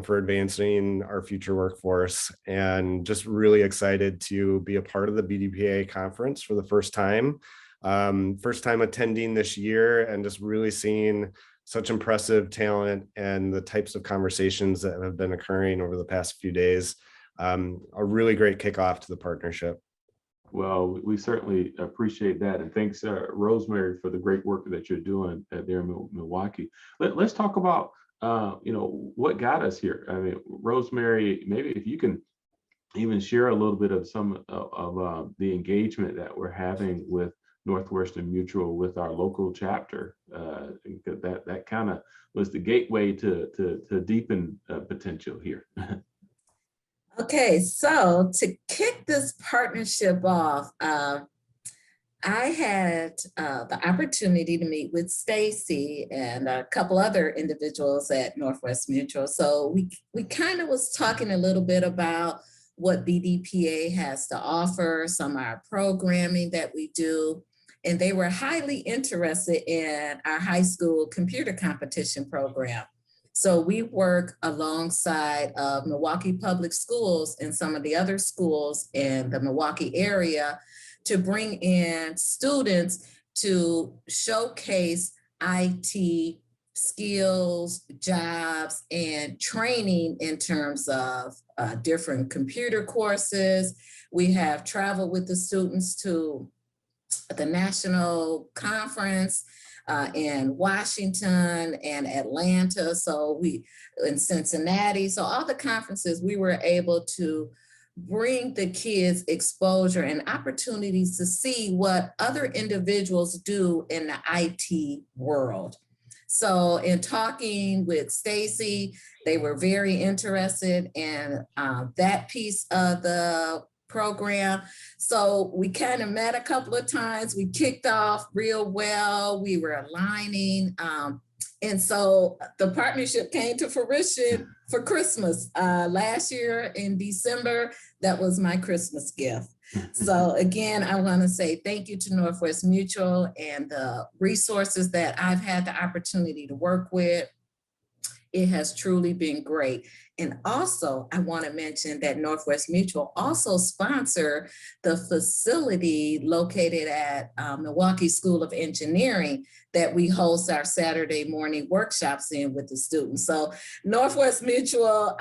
for advancing our future workforce, and just really excited to be a part of the BDPA conference for the first time. First time attending this year, and just really seeing such impressive talent and the types of conversations that have been occurring over the past few days. A really great kickoff to the partnership. Well, we certainly appreciate that. And thanks, Rosemary, for the great work that you're doing there in Milwaukee. Let's talk about, what got us here. I mean, Rosemary, maybe if you can even share a little bit of some of the engagement that we're having with Northwestern Mutual with our local chapter. That kind of was the gateway to deepen potential here. Okay, so to kick this partnership off, I had the opportunity to meet with Stacy and a couple other individuals at Northwest Mutual. So we kind of was talking a little bit about what BDPA has to offer, some of our programming that we do. And they were highly interested in our high school computer competition program. So we work alongside Milwaukee Public Schools and some of the other schools in the Milwaukee area to bring in students to showcase IT skills, jobs, and training in terms of different computer courses. We have traveled with the students to the national conference in Washington and Atlanta. So in Cincinnati. So all the conferences, we were able to bring the kids exposure and opportunities to see what other individuals do in the IT world. So in talking with Stacy, they were very interested in that piece of the program. So we kind of met a couple of times. We kicked off real well. We were aligning. And so the partnership came to fruition for Christmas last year in December. That was my Christmas gift. So again, I want to say thank you to Northwest Mutual and the resources that I've had the opportunity to work with. It has truly been great. And also, I want to mention that Northwest Mutual also sponsor the facility located at Milwaukee School of Engineering that we host our Saturday morning workshops in with the students. So Northwest Mutual,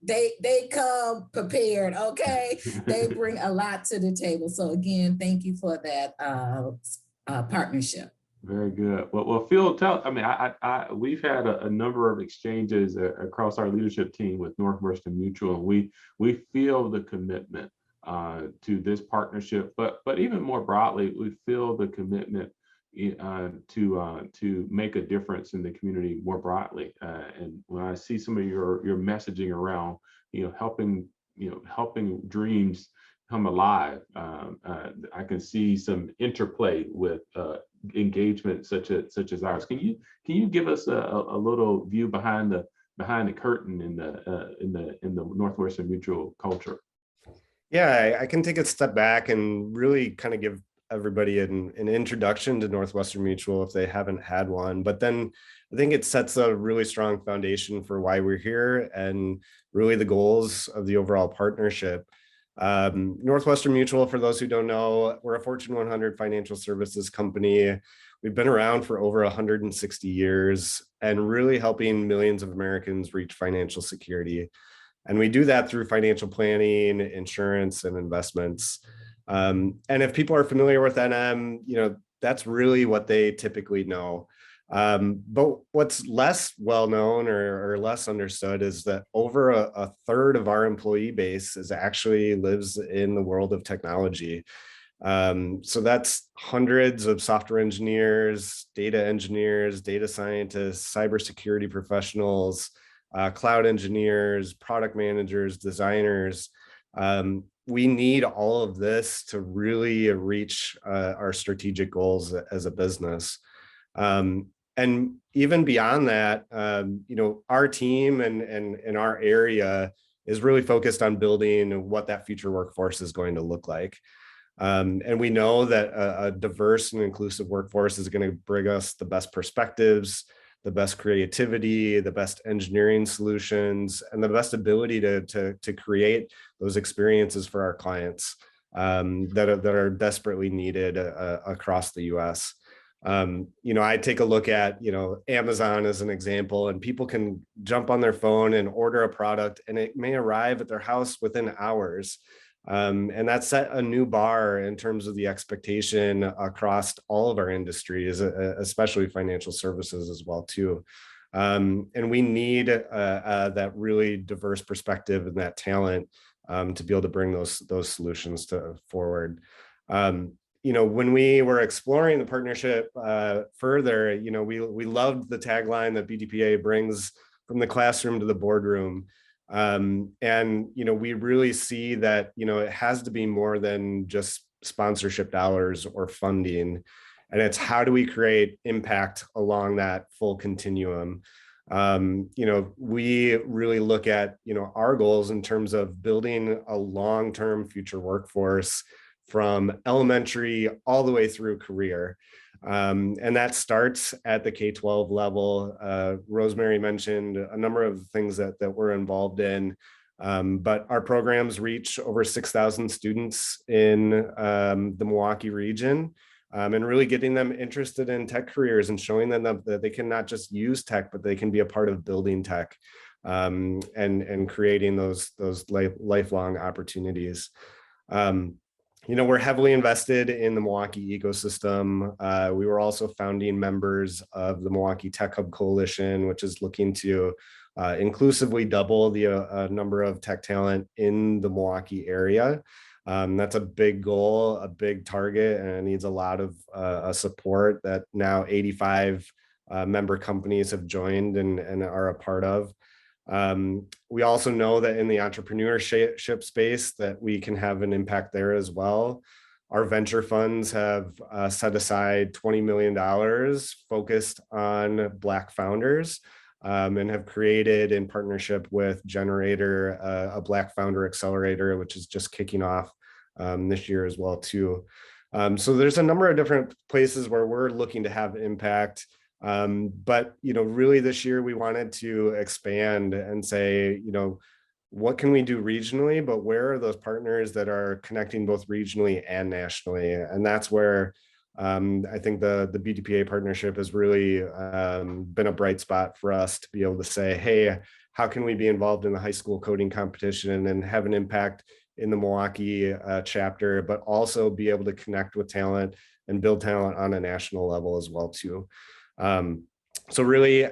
they come prepared, okay? They bring a lot to the table. So again, thank you for that partnership. Very good. Well, Phil, we've had a number of exchanges across our leadership team with Northwestern Mutual, and we feel the commitment to this partnership, but even more broadly, we feel the commitment to make a difference in the community more broadly. And when I see some of your messaging around, helping dreams come alive, I can see some interplay with engagement such as ours. Can you give us a little view behind the curtain in the Northwestern Mutual culture? Yeah, I can take a step back and really kind of give everybody an introduction to Northwestern Mutual if they haven't had one. But then I think it sets a really strong foundation for why we're here and really the goals of the overall partnership. Northwestern Mutual, for those who don't know, we're a Fortune 100 financial services company. We've been around for over 160 years and really helping millions of Americans reach financial security. And we do that through financial planning, insurance, and investments. And if people are familiar with NM, that's really what they typically know. But what's less well known or less understood is that over a third of our employee base actually lives in the world of technology. So that's hundreds of software engineers, data scientists, cybersecurity professionals, cloud engineers, product managers, designers. we need all of this to really reach our strategic goals as a business. And even beyond that, our team and our area is really focused on building what that future workforce is going to look like. And we know that a diverse and inclusive workforce is going to bring us the best perspectives, the best creativity, the best engineering solutions, and the best ability to create those experiences for our clients that are desperately needed across the US. I take a look at, Amazon as an example, and people can jump on their phone and order a product and it may arrive at their house within hours. And that set a new bar in terms of the expectation across all of our industries, especially financial services as well too. And we need that really diverse perspective and that talent to be able to bring those solutions forward. When we were exploring the partnership further, we loved the tagline that BDPA brings from the classroom to the boardroom. We really see that, it has to be more than just sponsorship dollars or funding. And it's how do we create impact along that full continuum? We really look at, our goals in terms of building a long-term future workforce from elementary all the way through career. And that starts at the K-12 level. Rosemary mentioned a number of things that we're involved in, but our programs reach over 6,000 students in the Milwaukee region, and really getting them interested in tech careers and showing them that they can not just use tech, but they can be a part of building tech and creating those lifelong opportunities. We're heavily invested in the Milwaukee ecosystem. We were also founding members of the Milwaukee Tech Hub Coalition, which is looking to inclusively double the number of tech talent in the Milwaukee area. That's a big goal, a big target, and it needs a lot of support that now 85 member companies have joined and are a part of. We also know that in the entrepreneurship space that we can have an impact there as well. Our venture funds have set aside $20 million focused on Black founders, and have created in partnership with Generator, a Black founder accelerator, which is just kicking off this year as well too. So there's a number of different places where we're looking to have impact. But, really this year we wanted to expand and say, what can we do regionally, but where are those partners that are connecting both regionally and nationally? And that's where I think the BDPA partnership has really been a bright spot for us to be able to say, hey, how can we be involved in the high school coding competition and have an impact in the Milwaukee chapter, but also be able to connect with talent and build talent on a national level as well too. So really,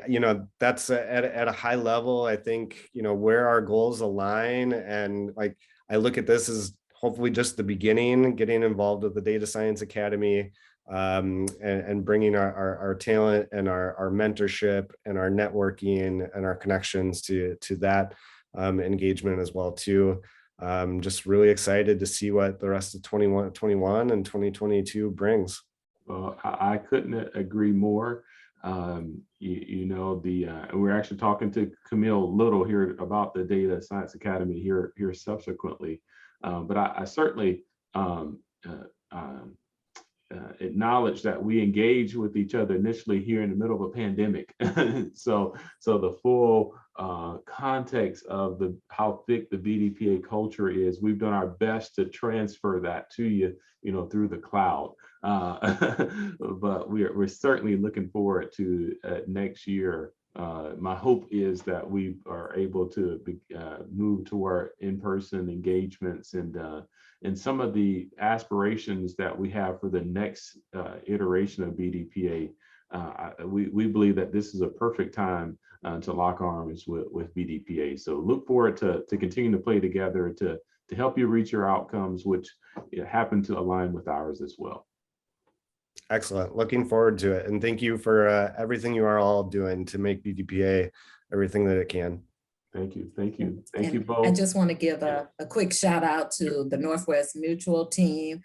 that's at a high level, I think, where our goals align. And like, I look at this as hopefully just the beginning, getting involved with the Data Science Academy, and bringing our talent and our mentorship and our networking and our connections to that engagement as well too. Just really excited to see what the rest of 2021 and 2022 brings. Well, I couldn't agree more. We're actually talking to Camille Little here about the Data Science Academy here subsequently. But I certainly acknowledge that we engage with each other initially here in the middle of a pandemic. So the full context of how thick the BDPA culture is, we've done our best to transfer that to you, through the cloud. But we're certainly looking forward to next year. My hope is that we are able to move toward in-person engagements and some of the aspirations that we have for the next iteration of BDPA. We believe that this is a perfect time to lock arms with BDPA. So look forward to continuing to play together to help you reach your outcomes, which happen to align with ours as well. Excellent. Looking forward to it. And thank you for everything you are all doing to make BDPA everything that it can. Thank you. Thank you. Thank And you both. I just want to give a quick shout out to the Northwest Mutual team,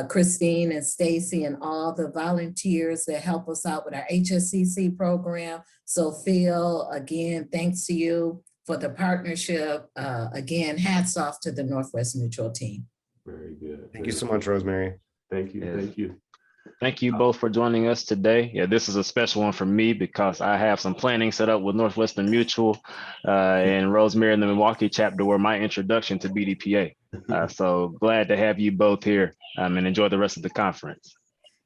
Christine and Stacy and all the volunteers that help us out with our HSCC program. So Phil, again, thanks to you for the partnership. Again, hats off to the Northwest Mutual team. Very good. Thank you so much, Rosemary. Thank you. Yes. Thank you. Thank you both for joining us today. Yeah, this is a special one for me because I have some planning set up with Northwestern Mutual and Rosemary in the Milwaukee chapter were my introduction to BDPA. So glad to have you both here and enjoy the rest of the conference.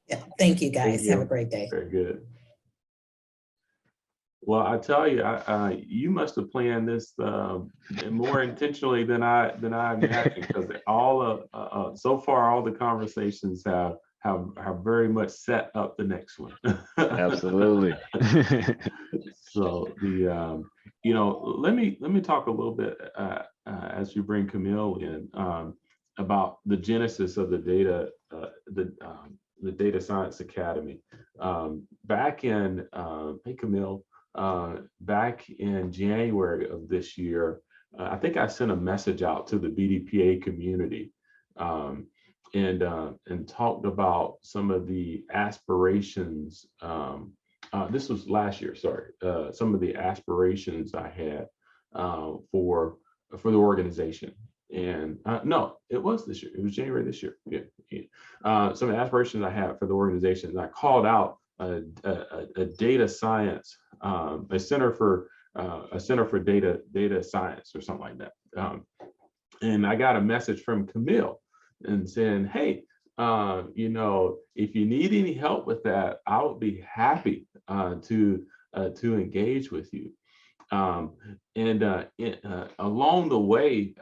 Yeah, thank you guys. Thank you. Have a great day. Very good. Well, I tell you, you must have planned this more intentionally than I imagined, because all of so far all the conversations have very much set up the next one. Absolutely. So the let me talk a little bit as you bring Camille in about the genesis of the Data Science Academy. Back in hey Camille. Back in January of this year, I think I sent a message out to the BDPA community and talked about some of the aspirations. This was last year, sorry. Some of the aspirations I had for the organization. And no, it was this year. It was January this year. Yeah. Some of the aspirations I had for the organization. And I called out a data science, a center for data science or something like that. And I got a message from Camille and saying, hey, if you need any help with that, I would be happy to engage with you. Along the way,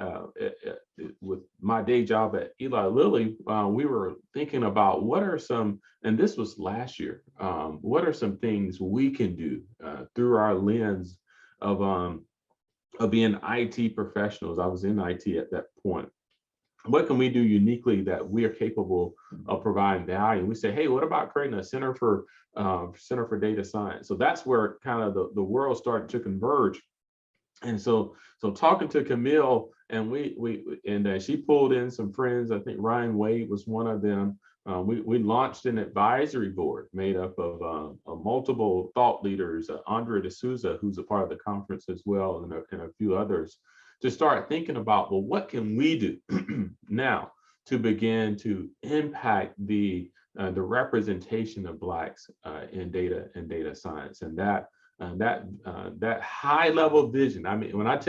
with my day job at Eli Lilly, we were thinking about what are some, and this was last year, what are some things we can do through our lens of being IT professionals. I was in IT at that point. What can we do uniquely that we are capable of providing value? And we say, hey, what about creating a center for data science? So that's where kind of the world started to converge. And so talking to Camille, and she pulled in some friends. I think Ryan Wade was one of them. We launched an advisory board made up of multiple thought leaders, Andre D'Souza, who's a part of the conference as well, and a few others, to start thinking about, well, what can we do now to begin to impact the representation of Blacks in data science, and that high level vision. I mean, when I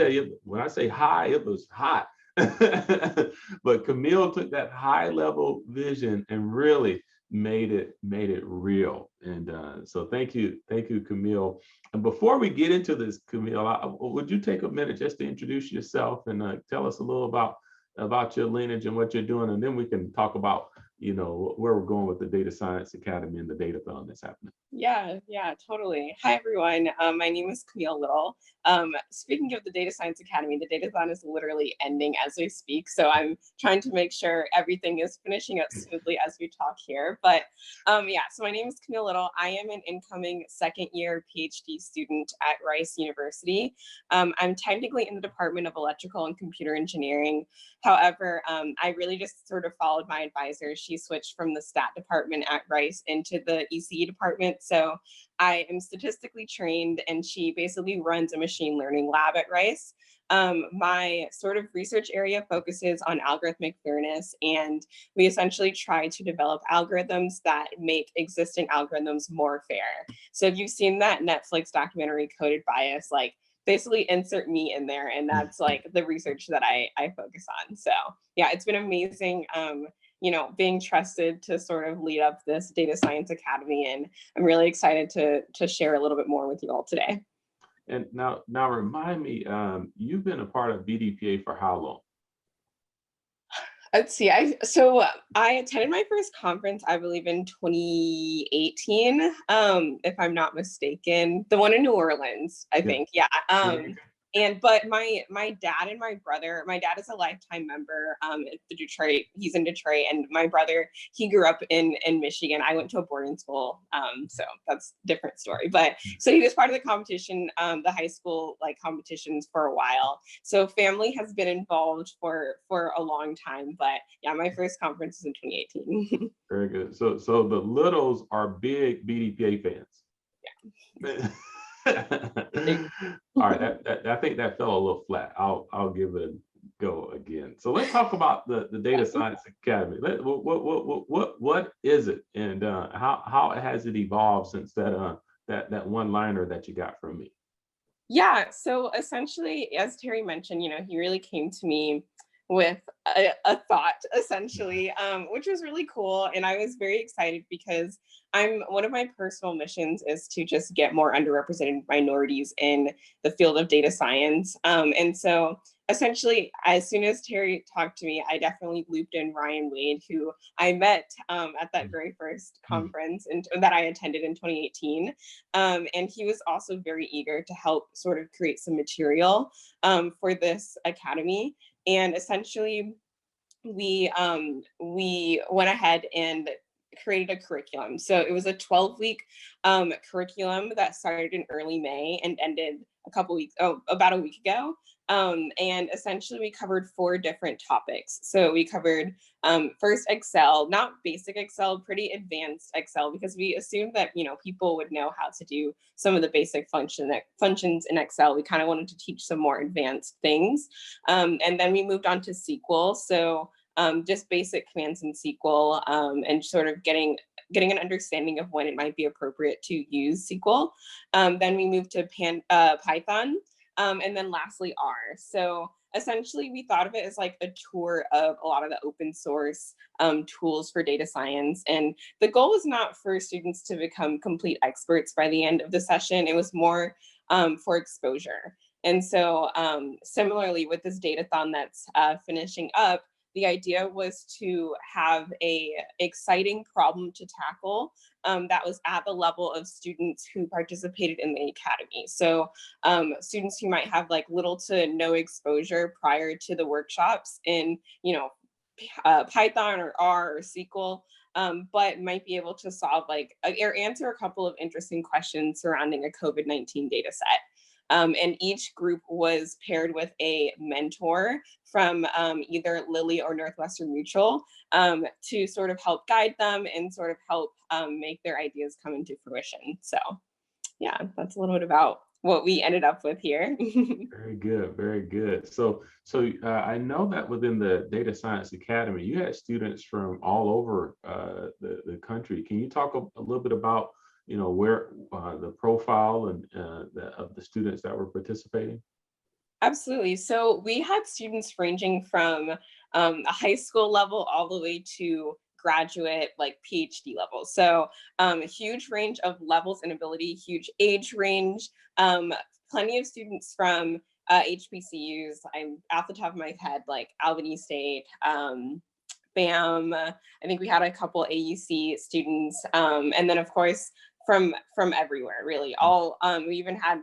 say high, it was hot. But Camille took that high level vision and really made it real. And so thank you, Camille. And before we get into this, Camille, would you take a minute just to introduce yourself and tell us a little about your lineage and what you're doing, and then we can talk about where we're going with the Data Science Academy and the data fund that's happening. Yeah, totally. Hi, everyone. My name is Camille Little. Speaking of the Data Science Academy, the datathon is literally ending as we speak. So I'm trying to make sure everything is finishing up smoothly as we talk here. But so my name is Camille Little. I am an incoming second-year PhD student at Rice University. I'm technically in the Department of Electrical and Computer Engineering. However, I really just sort of followed my advisor. She switched from the stat department at Rice into the ECE department. So I am statistically trained, and she basically runs a machine learning lab at Rice. My sort of research area focuses on algorithmic fairness, and we essentially try to develop algorithms that make existing algorithms more fair. So if you've seen that Netflix documentary Coded Bias, like basically insert me in there, and that's like the research that I focus on. So yeah, it's been amazing. Being trusted to sort of lead up this Data Science Academy, and I'm really excited to share a little bit more with you all today. And now remind me, you've been a part of BDPA for how long? Let's see. I attended my first conference, I believe, in 2018, if I'm not mistaken. The one in New Orleans, I think. Yeah. But my dad and my brother, my dad is a lifetime member at the Detroit, he's in Detroit, and my brother, he grew up in Michigan. I went to a boarding school, so that's a different story. But so he was part of the competition, the high school like competitions for a while. So family has been involved for a long time. But yeah, my first conference was in 2018. Very good. So the littles are big BDPA fans. Yeah. All right, that I think that fell a little flat. I'll give it a go again. So let's talk about the Data Science Academy. What is it, and how has it evolved since that one-liner that you got from me? Yeah, so essentially, as Terry mentioned, he really came to me with a thought, essentially, which was really cool. And I was very excited because one of my personal missions is to just get more underrepresented minorities in the field of data science. And so essentially, as soon as Terry talked to me, I definitely looped in Ryan Wade, who I met at that very first conference that I attended in 2018. And he was also very eager to help sort of create some material for this academy. And essentially, we went ahead and created a curriculum. So it was a 12-week curriculum that started in early May and ended about a week ago. And essentially we covered 4 different topics. So we covered first Excel, not basic Excel, pretty advanced Excel, because we assumed that people would know how to do some of the basic functions in Excel. We kind of wanted to teach some more advanced things. And then we moved on to SQL. So just basic commands in SQL, and sort of getting an understanding of when it might be appropriate to use SQL. Then we moved to Python, and then lastly R. So essentially we thought of it as like a tour of a lot of the open source tools for data science. And the goal was not for students to become complete experts by the end of the session. It was more for exposure. And so similarly with this datathon that's finishing up, the idea was to have a exciting problem to tackle that was at the level of students who participated in the academy. So students who might have like little to no exposure prior to the workshops in, Python or R or SQL, but might be able to solve or answer a couple of interesting questions surrounding a COVID-19 data set. And each group was paired with a mentor from either Lilly or Northwestern Mutual to sort of help guide them and sort of help make their ideas come into fruition. So yeah, that's a little bit about what we ended up with here. Very good, very good. So I know that within the Data Science Academy, you had students from all over the country. Can you talk a little bit about where the profile and of the students that were participating? Absolutely. So we had students ranging from a high school level all the way to graduate, like PhD level. So a huge range of levels and ability, huge age range, plenty of students from HBCUs. I'm off the top of my head, like Albany State, BAM. I think we had a couple AUC students, and then of course from everywhere, really. We even had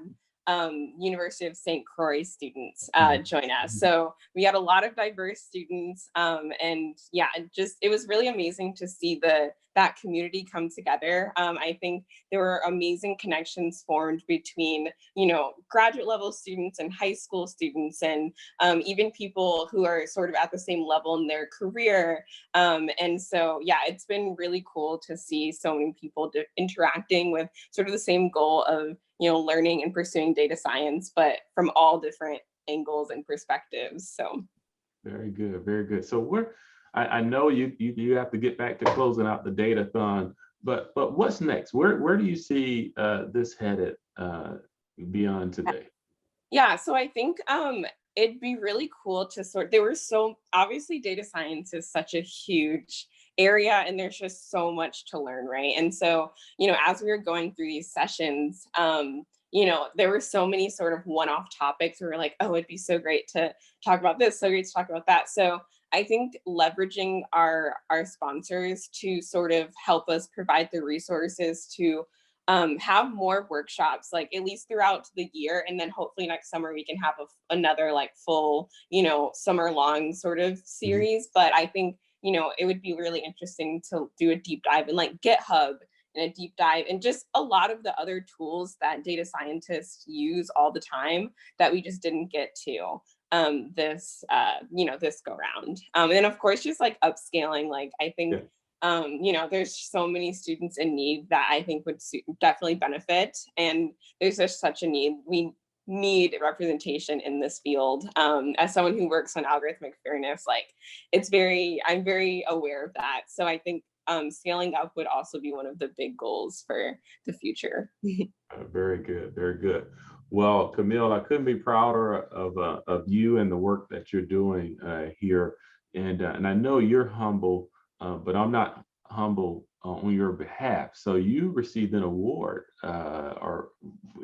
University of St. Croix students join us. So we had a lot of diverse students, and yeah, it was really amazing to see that community come together. I think there were amazing connections formed between, graduate level students and high school students, and even people who are sort of at the same level in their career. And so, yeah, it's been really cool to see so many people interacting with sort of the same goal of, learning and pursuing data science, but from all different angles and perspectives. So very good, very good. So I know you have to get back to closing out the datathon, but what's next? Where do you see this headed beyond today? Yeah, so I think it'd be really cool to obviously data science is such a huge area and there's just so much to learn, right? And so, as we were going through these sessions, there were so many sort of one-off topics where we're like, oh, it'd be so great to talk about this, so great to talk about that. So I think leveraging our sponsors to sort of help us provide the resources to have more workshops, like at least throughout the year. And then hopefully next summer we can have another like full, summer long sort of series. But I think, it would be really interesting to do a deep dive in like GitHub and a deep dive and just a lot of the other tools that data scientists use all the time that we just didn't get to this go round. And then of course, just like upscaling, like I think, there's so many students in need that I think would definitely benefit. And there's just such a need. We need representation in this field. As someone who works on algorithmic fairness, like I'm very aware of that. So I think scaling up would also be one of the big goals for the future. Very good, very good. Well, Camille, I couldn't be prouder of you and the work that you're doing here. And I know you're humble, but I'm not humble on your behalf. So you received an award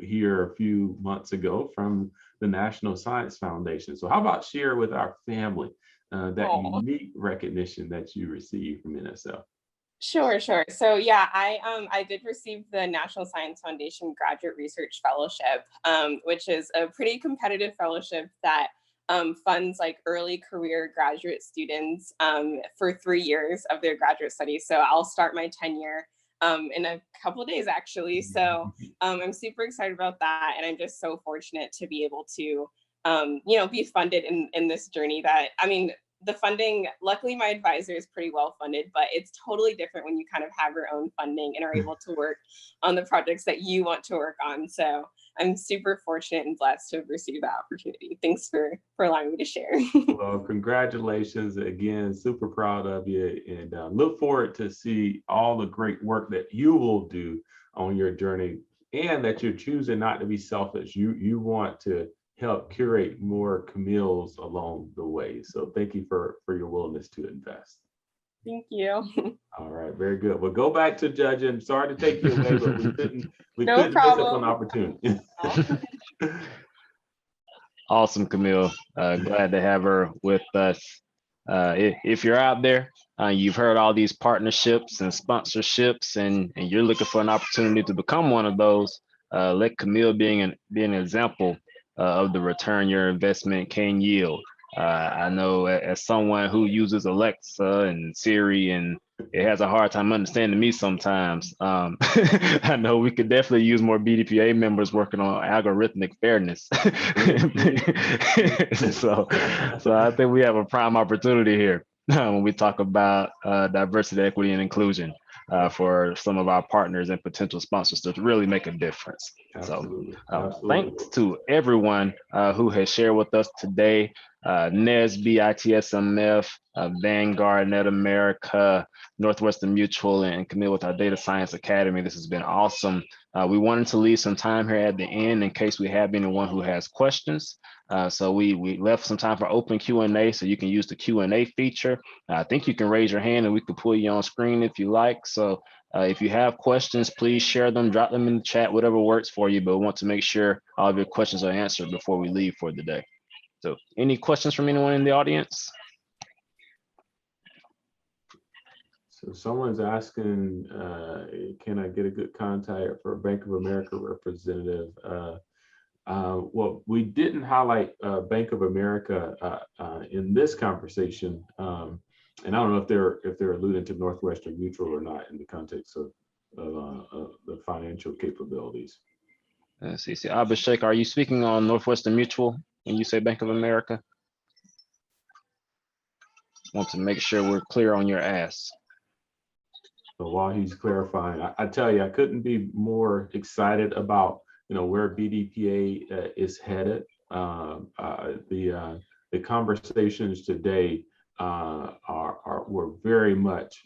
here a few months ago from the National Science Foundation. So how about share with our family that unique recognition that you received from NSF? Sure. So yeah, I did receive the National Science Foundation Graduate Research Fellowship, which is a pretty competitive fellowship that funds like early career graduate students for 3 years of their graduate studies. So I'll start my tenure in a couple of days actually. So I'm super excited about that, and I'm just so fortunate to be able to be funded in this journey. That, I mean, the funding, luckily my advisor is pretty well funded, but it's totally different when you kind of have your own funding and are able to work on the projects that you want to work on. So I'm super fortunate and blessed to have received that opportunity. Thanks for allowing me to share. Well, congratulations again, super proud of you, and look forward to see all the great work that you will do on your journey, and that you're choosing not to be selfish. You want to help curate more Camilles along the way. So thank you for your willingness to invest. Thank you. All right, very good. We'll go back to judging. Sorry to take you away, but we couldn't miss an opportunity. Awesome, Camille. Glad to have her with us. If you're out there, you've heard all these partnerships and sponsorships, and you're looking for an opportunity to become one of those, let Camille be an example of the return your investment can yield. I know as someone who uses Alexa and Siri, and it has a hard time understanding me sometimes. I know we could definitely use more BDPA members working on algorithmic fairness. so I think we have a prime opportunity here when we talk about diversity, equity, and inclusion for some of our partners and potential sponsors to really make a difference. Absolutely. Thanks to everyone who has shared with us today. NESB, ITSMF, Vanguard, Net America, Northwestern Mutual, and Camille with our Data Science Academy. This has been awesome. We wanted to leave some time here at the end in case we have anyone who has questions. So we left some time for open Q&A, so you can use the Q&A feature. I think you can raise your hand and we can pull you on screen if you like. So if you have questions, please share them, drop them in the chat, whatever works for you, but we want to make sure all of your questions are answered before we leave for the day. So any questions from anyone in the audience? So someone's asking, can I get a good contact for a Bank of America representative? Well, we didn't highlight Bank of America in this conversation, and I don't know if they're alluding to Northwestern Mutual or not in the context of the financial capabilities. Let's see. Abhishek, are you speaking on Northwestern Mutual when you say Bank of America? Want to make sure we're clear on your ask. So while he's clarifying, I tell you, I couldn't be more excited about where BDPA is headed. The conversations today were very much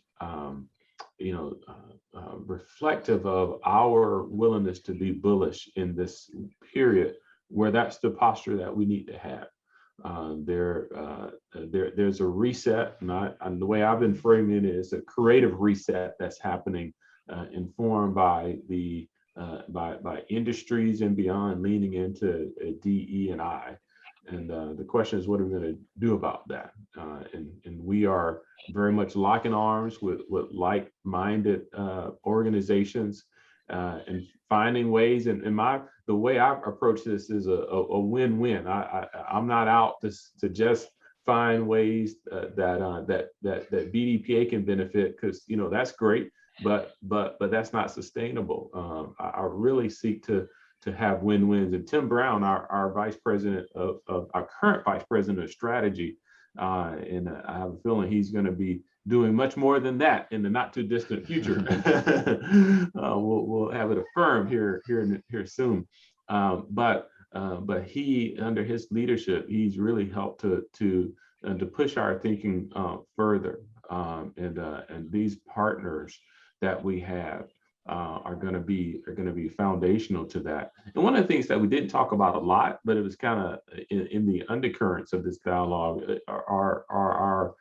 reflective of our willingness to be bullish in this period, where that's the posture that we need to have. There's a reset, and the way I've been framing it is a creative reset that's happening, informed by the by industries and beyond leaning into DE&I. And the question is, what are we going to do about that? And we are very much locking arms with like-minded organizations and finding ways. And the way I approach this is a win-win. I'm not out to just find ways that BDPA can benefit, because that's great, but that's not sustainable. I really seek to have win-wins. And Tim Brown, our vice president of our current vice president of strategy, and I have a feeling he's going to be doing much more than that in the not too distant future. We'll have it affirmed here soon. But he, under his leadership, he's really helped to push our thinking further. And these partners that we have are going to be foundational to that. And one of the things that we didn't talk about a lot, but it was kind of in the undercurrents of this dialogue, are our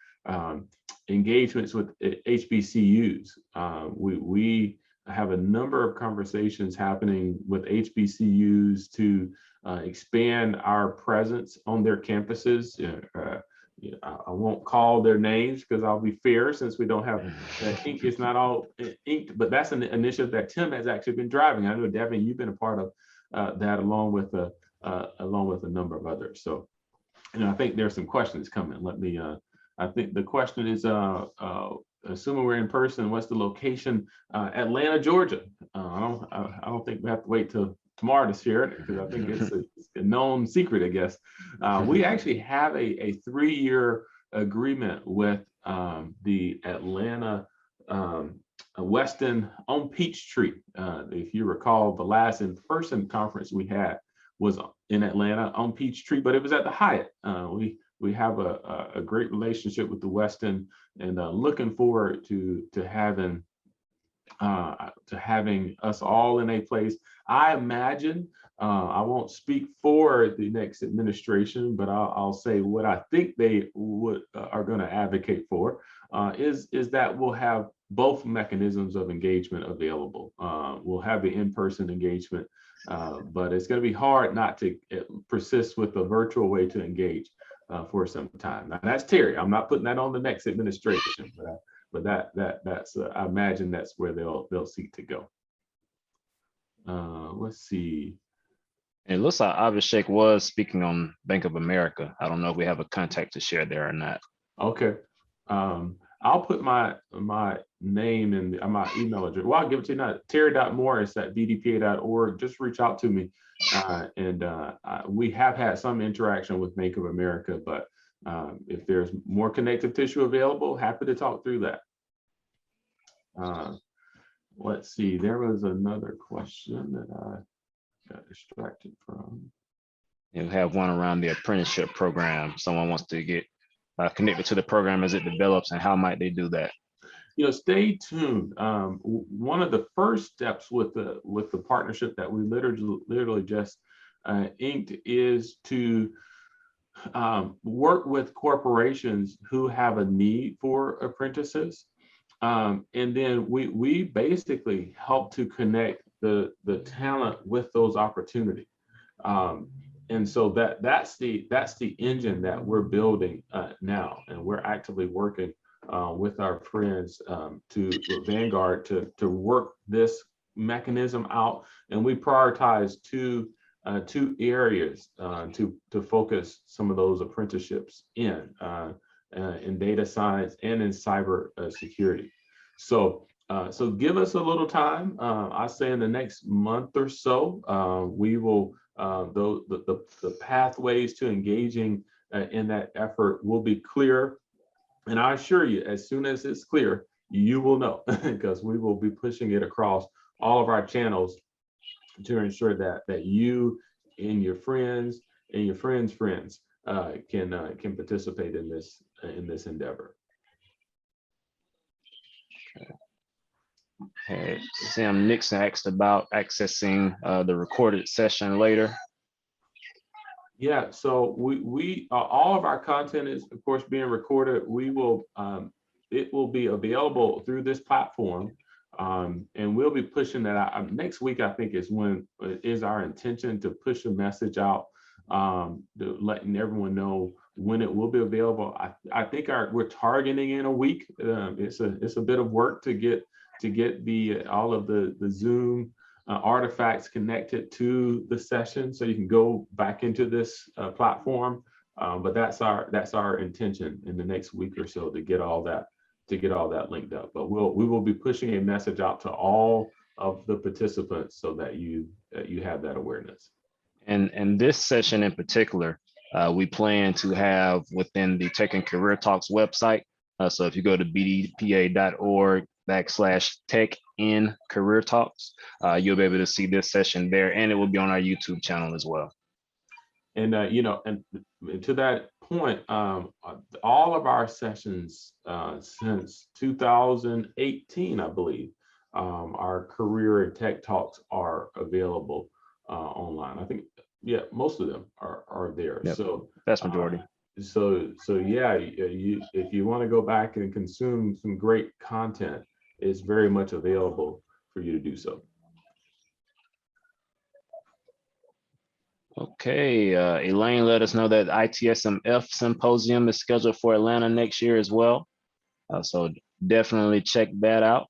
engagements with HBCUs. We have a number of conversations happening with HBCUs to expand our presence on their campuses. I won't call their names because I'll be fair, since we don't have ink. It's not all inked, but that's an initiative that Tim has actually been driving. I know, Devin, you've been a part of that, along with a number of others. So, I think there's some questions coming. Let me. I think the question is, assuming we're in person, what's the location? Atlanta, Georgia. I don't think we have to wait till tomorrow to share it, because I think it's a known secret, I guess. We actually have a 3-year agreement with the Atlanta Weston on Peachtree. If you recall, the last in-person conference we had was in Atlanta on Peachtree, but it was at the Hyatt. We have a great relationship with the Weston, and looking forward to having us all in a place. I imagine, I won't speak for the next administration, but I'll say what I think they are going to advocate for is that we'll have both mechanisms of engagement available. We'll have the in-person engagement, but it's going to be hard not to persist with a virtual way to engage for some time. Now, that's Terry. I'm not putting that on the next administration, but that's I imagine that's where they'll seek to go. Let's see. It looks like Abhishek was speaking on Bank of America. I don't know if we have a contact to share there or not. Okay. I'll put my name and my email address. Well, I'll give it to you now. Terry.morris@bdpa.org. Just reach out to me. We have had some interaction with Bank of America, but if there's more connective tissue available, happy to talk through that. Let's see, there was another question that I got distracted from. You have one around the apprenticeship program. Someone wants to get connected to the program as it develops, and how might they do that? Stay tuned. One of the first steps with the partnership that we literally just inked is to work with corporations who have a need for apprentices, and then we basically help to connect the talent with those opportunities. And so that's the engine that we're building now, and we're actively working with our friends to Vanguard to work this mechanism out. And we prioritize two areas to focus some of those apprenticeships in data science and in cyber security. So give us a little time. I say in the next month or so, we will the pathways to engaging in that effort will be clear. And I assure you, as soon as it's clear, you will know, because we will be pushing it across all of our channels to ensure that you and your friends and your friends' friends can participate in this endeavor. Okay. Sam Nixon asked about accessing the recorded session later. Yeah, so we all of our content is, of course, being recorded. We will it will be available through this platform, and we'll be pushing that out. Next week, I think, is our intention to push a message out, letting everyone know when it will be available. I think we're targeting in a week. It's a bit of work to get all of the Zoom artifacts connected to the session, so you can go back into this platform. But that's our intention in the next week or so to get all that linked up. But we will be pushing a message out to all of the participants so that you have that awareness. And this session in particular, we plan to have within the Tech and Career Talks website. So if you go to bdpa.org/tech in career talks, you'll be able to see this session there, and it will be on our YouTube channel as well. And and to that point, all of our sessions since 2018, I believe, our career and tech talks are available online. I think, yeah, most of them are there. Yep. So vast majority. So yeah, if you want to go back and consume some great content, it's very much available for you to do so. Okay, Elaine let us know that ITSMF Symposium is scheduled for Atlanta next year as well. So definitely check that out.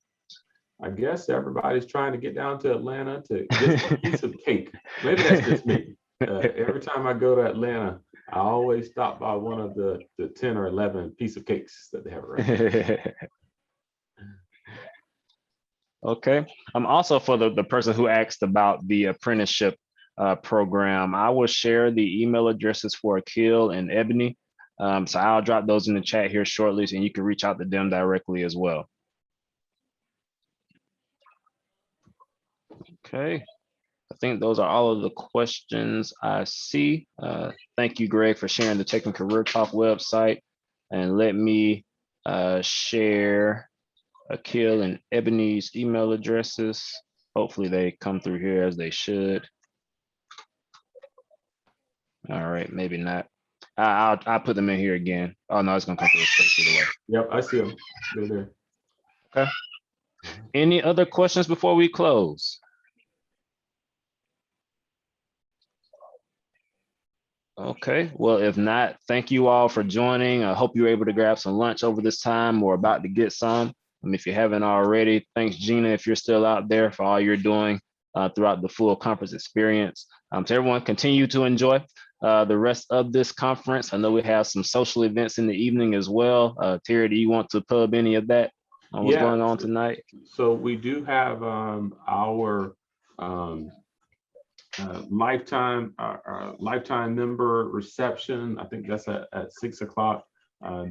I guess everybody's trying to get down to Atlanta to get a piece of cake. Maybe that's just me. Every time I go to Atlanta, I always stop by one of the 10 or 11 piece of cakes that they have around. Okay. Also for the person who asked about the apprenticeship program, I will share the email addresses for Akil and Ebony. So I'll drop those in the chat here shortly, and you can reach out to them directly as well. Okay. I think those are all of the questions I see. Thank you, Greg, for sharing the Tech and Career Talk website. And let me share Akil and Ebony's email addresses. Hopefully they come through here as they should. All right, maybe not. I'll put them in here again. Oh no, it's gonna come through straight the way. Yep, I see them. They're there. Okay. Any other questions before we close? Okay, well, if not, thank you all for joining. I hope you were able to grab some lunch over this time or about to get some. If you haven't already, thanks, Gina, if you're still out there, for all you're doing throughout the full conference experience. To everyone, continue to enjoy the rest of this conference. I know we have some social events in the evening as well. Terry, do you want to pub any of that on what's going on tonight? So we do have our lifetime member reception. I think that's at 6 o'clock.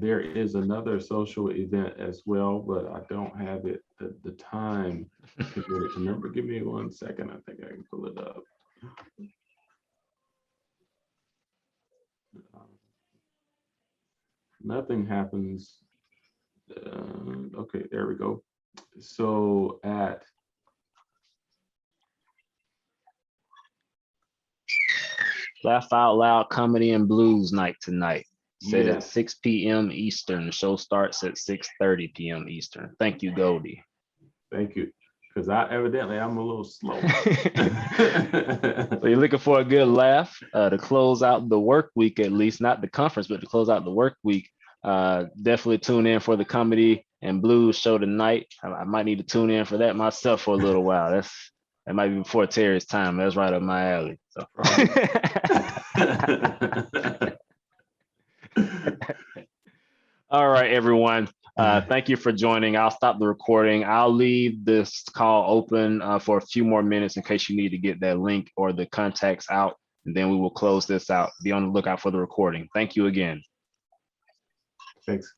There is another social event as well, but I don't have it the time to get it. Remember, give me 1 second. I think I can pull it up. Nothing happens. Okay, there we go. So at Laugh Out Loud Comedy and Blues night tonight. Set at 6 p.m. Eastern. The show starts at 6:30 p.m. Eastern. Thank you, Goldie. Thank you. Because I'm a little slow. So you're looking for a good laugh to close out the work week, at least not the conference, but to close out the work week. Definitely tune in for the Comedy and Blues show tonight. I might need to tune in for that myself for a little while. That might be before Terry's time. That's right up my alley. So. All right, everyone. Thank you for joining. I'll stop the recording. I'll leave this call open for a few more minutes in case you need to get that link or the contacts out, and then we will close this out. Be on the lookout for the recording. Thank you again. Thanks.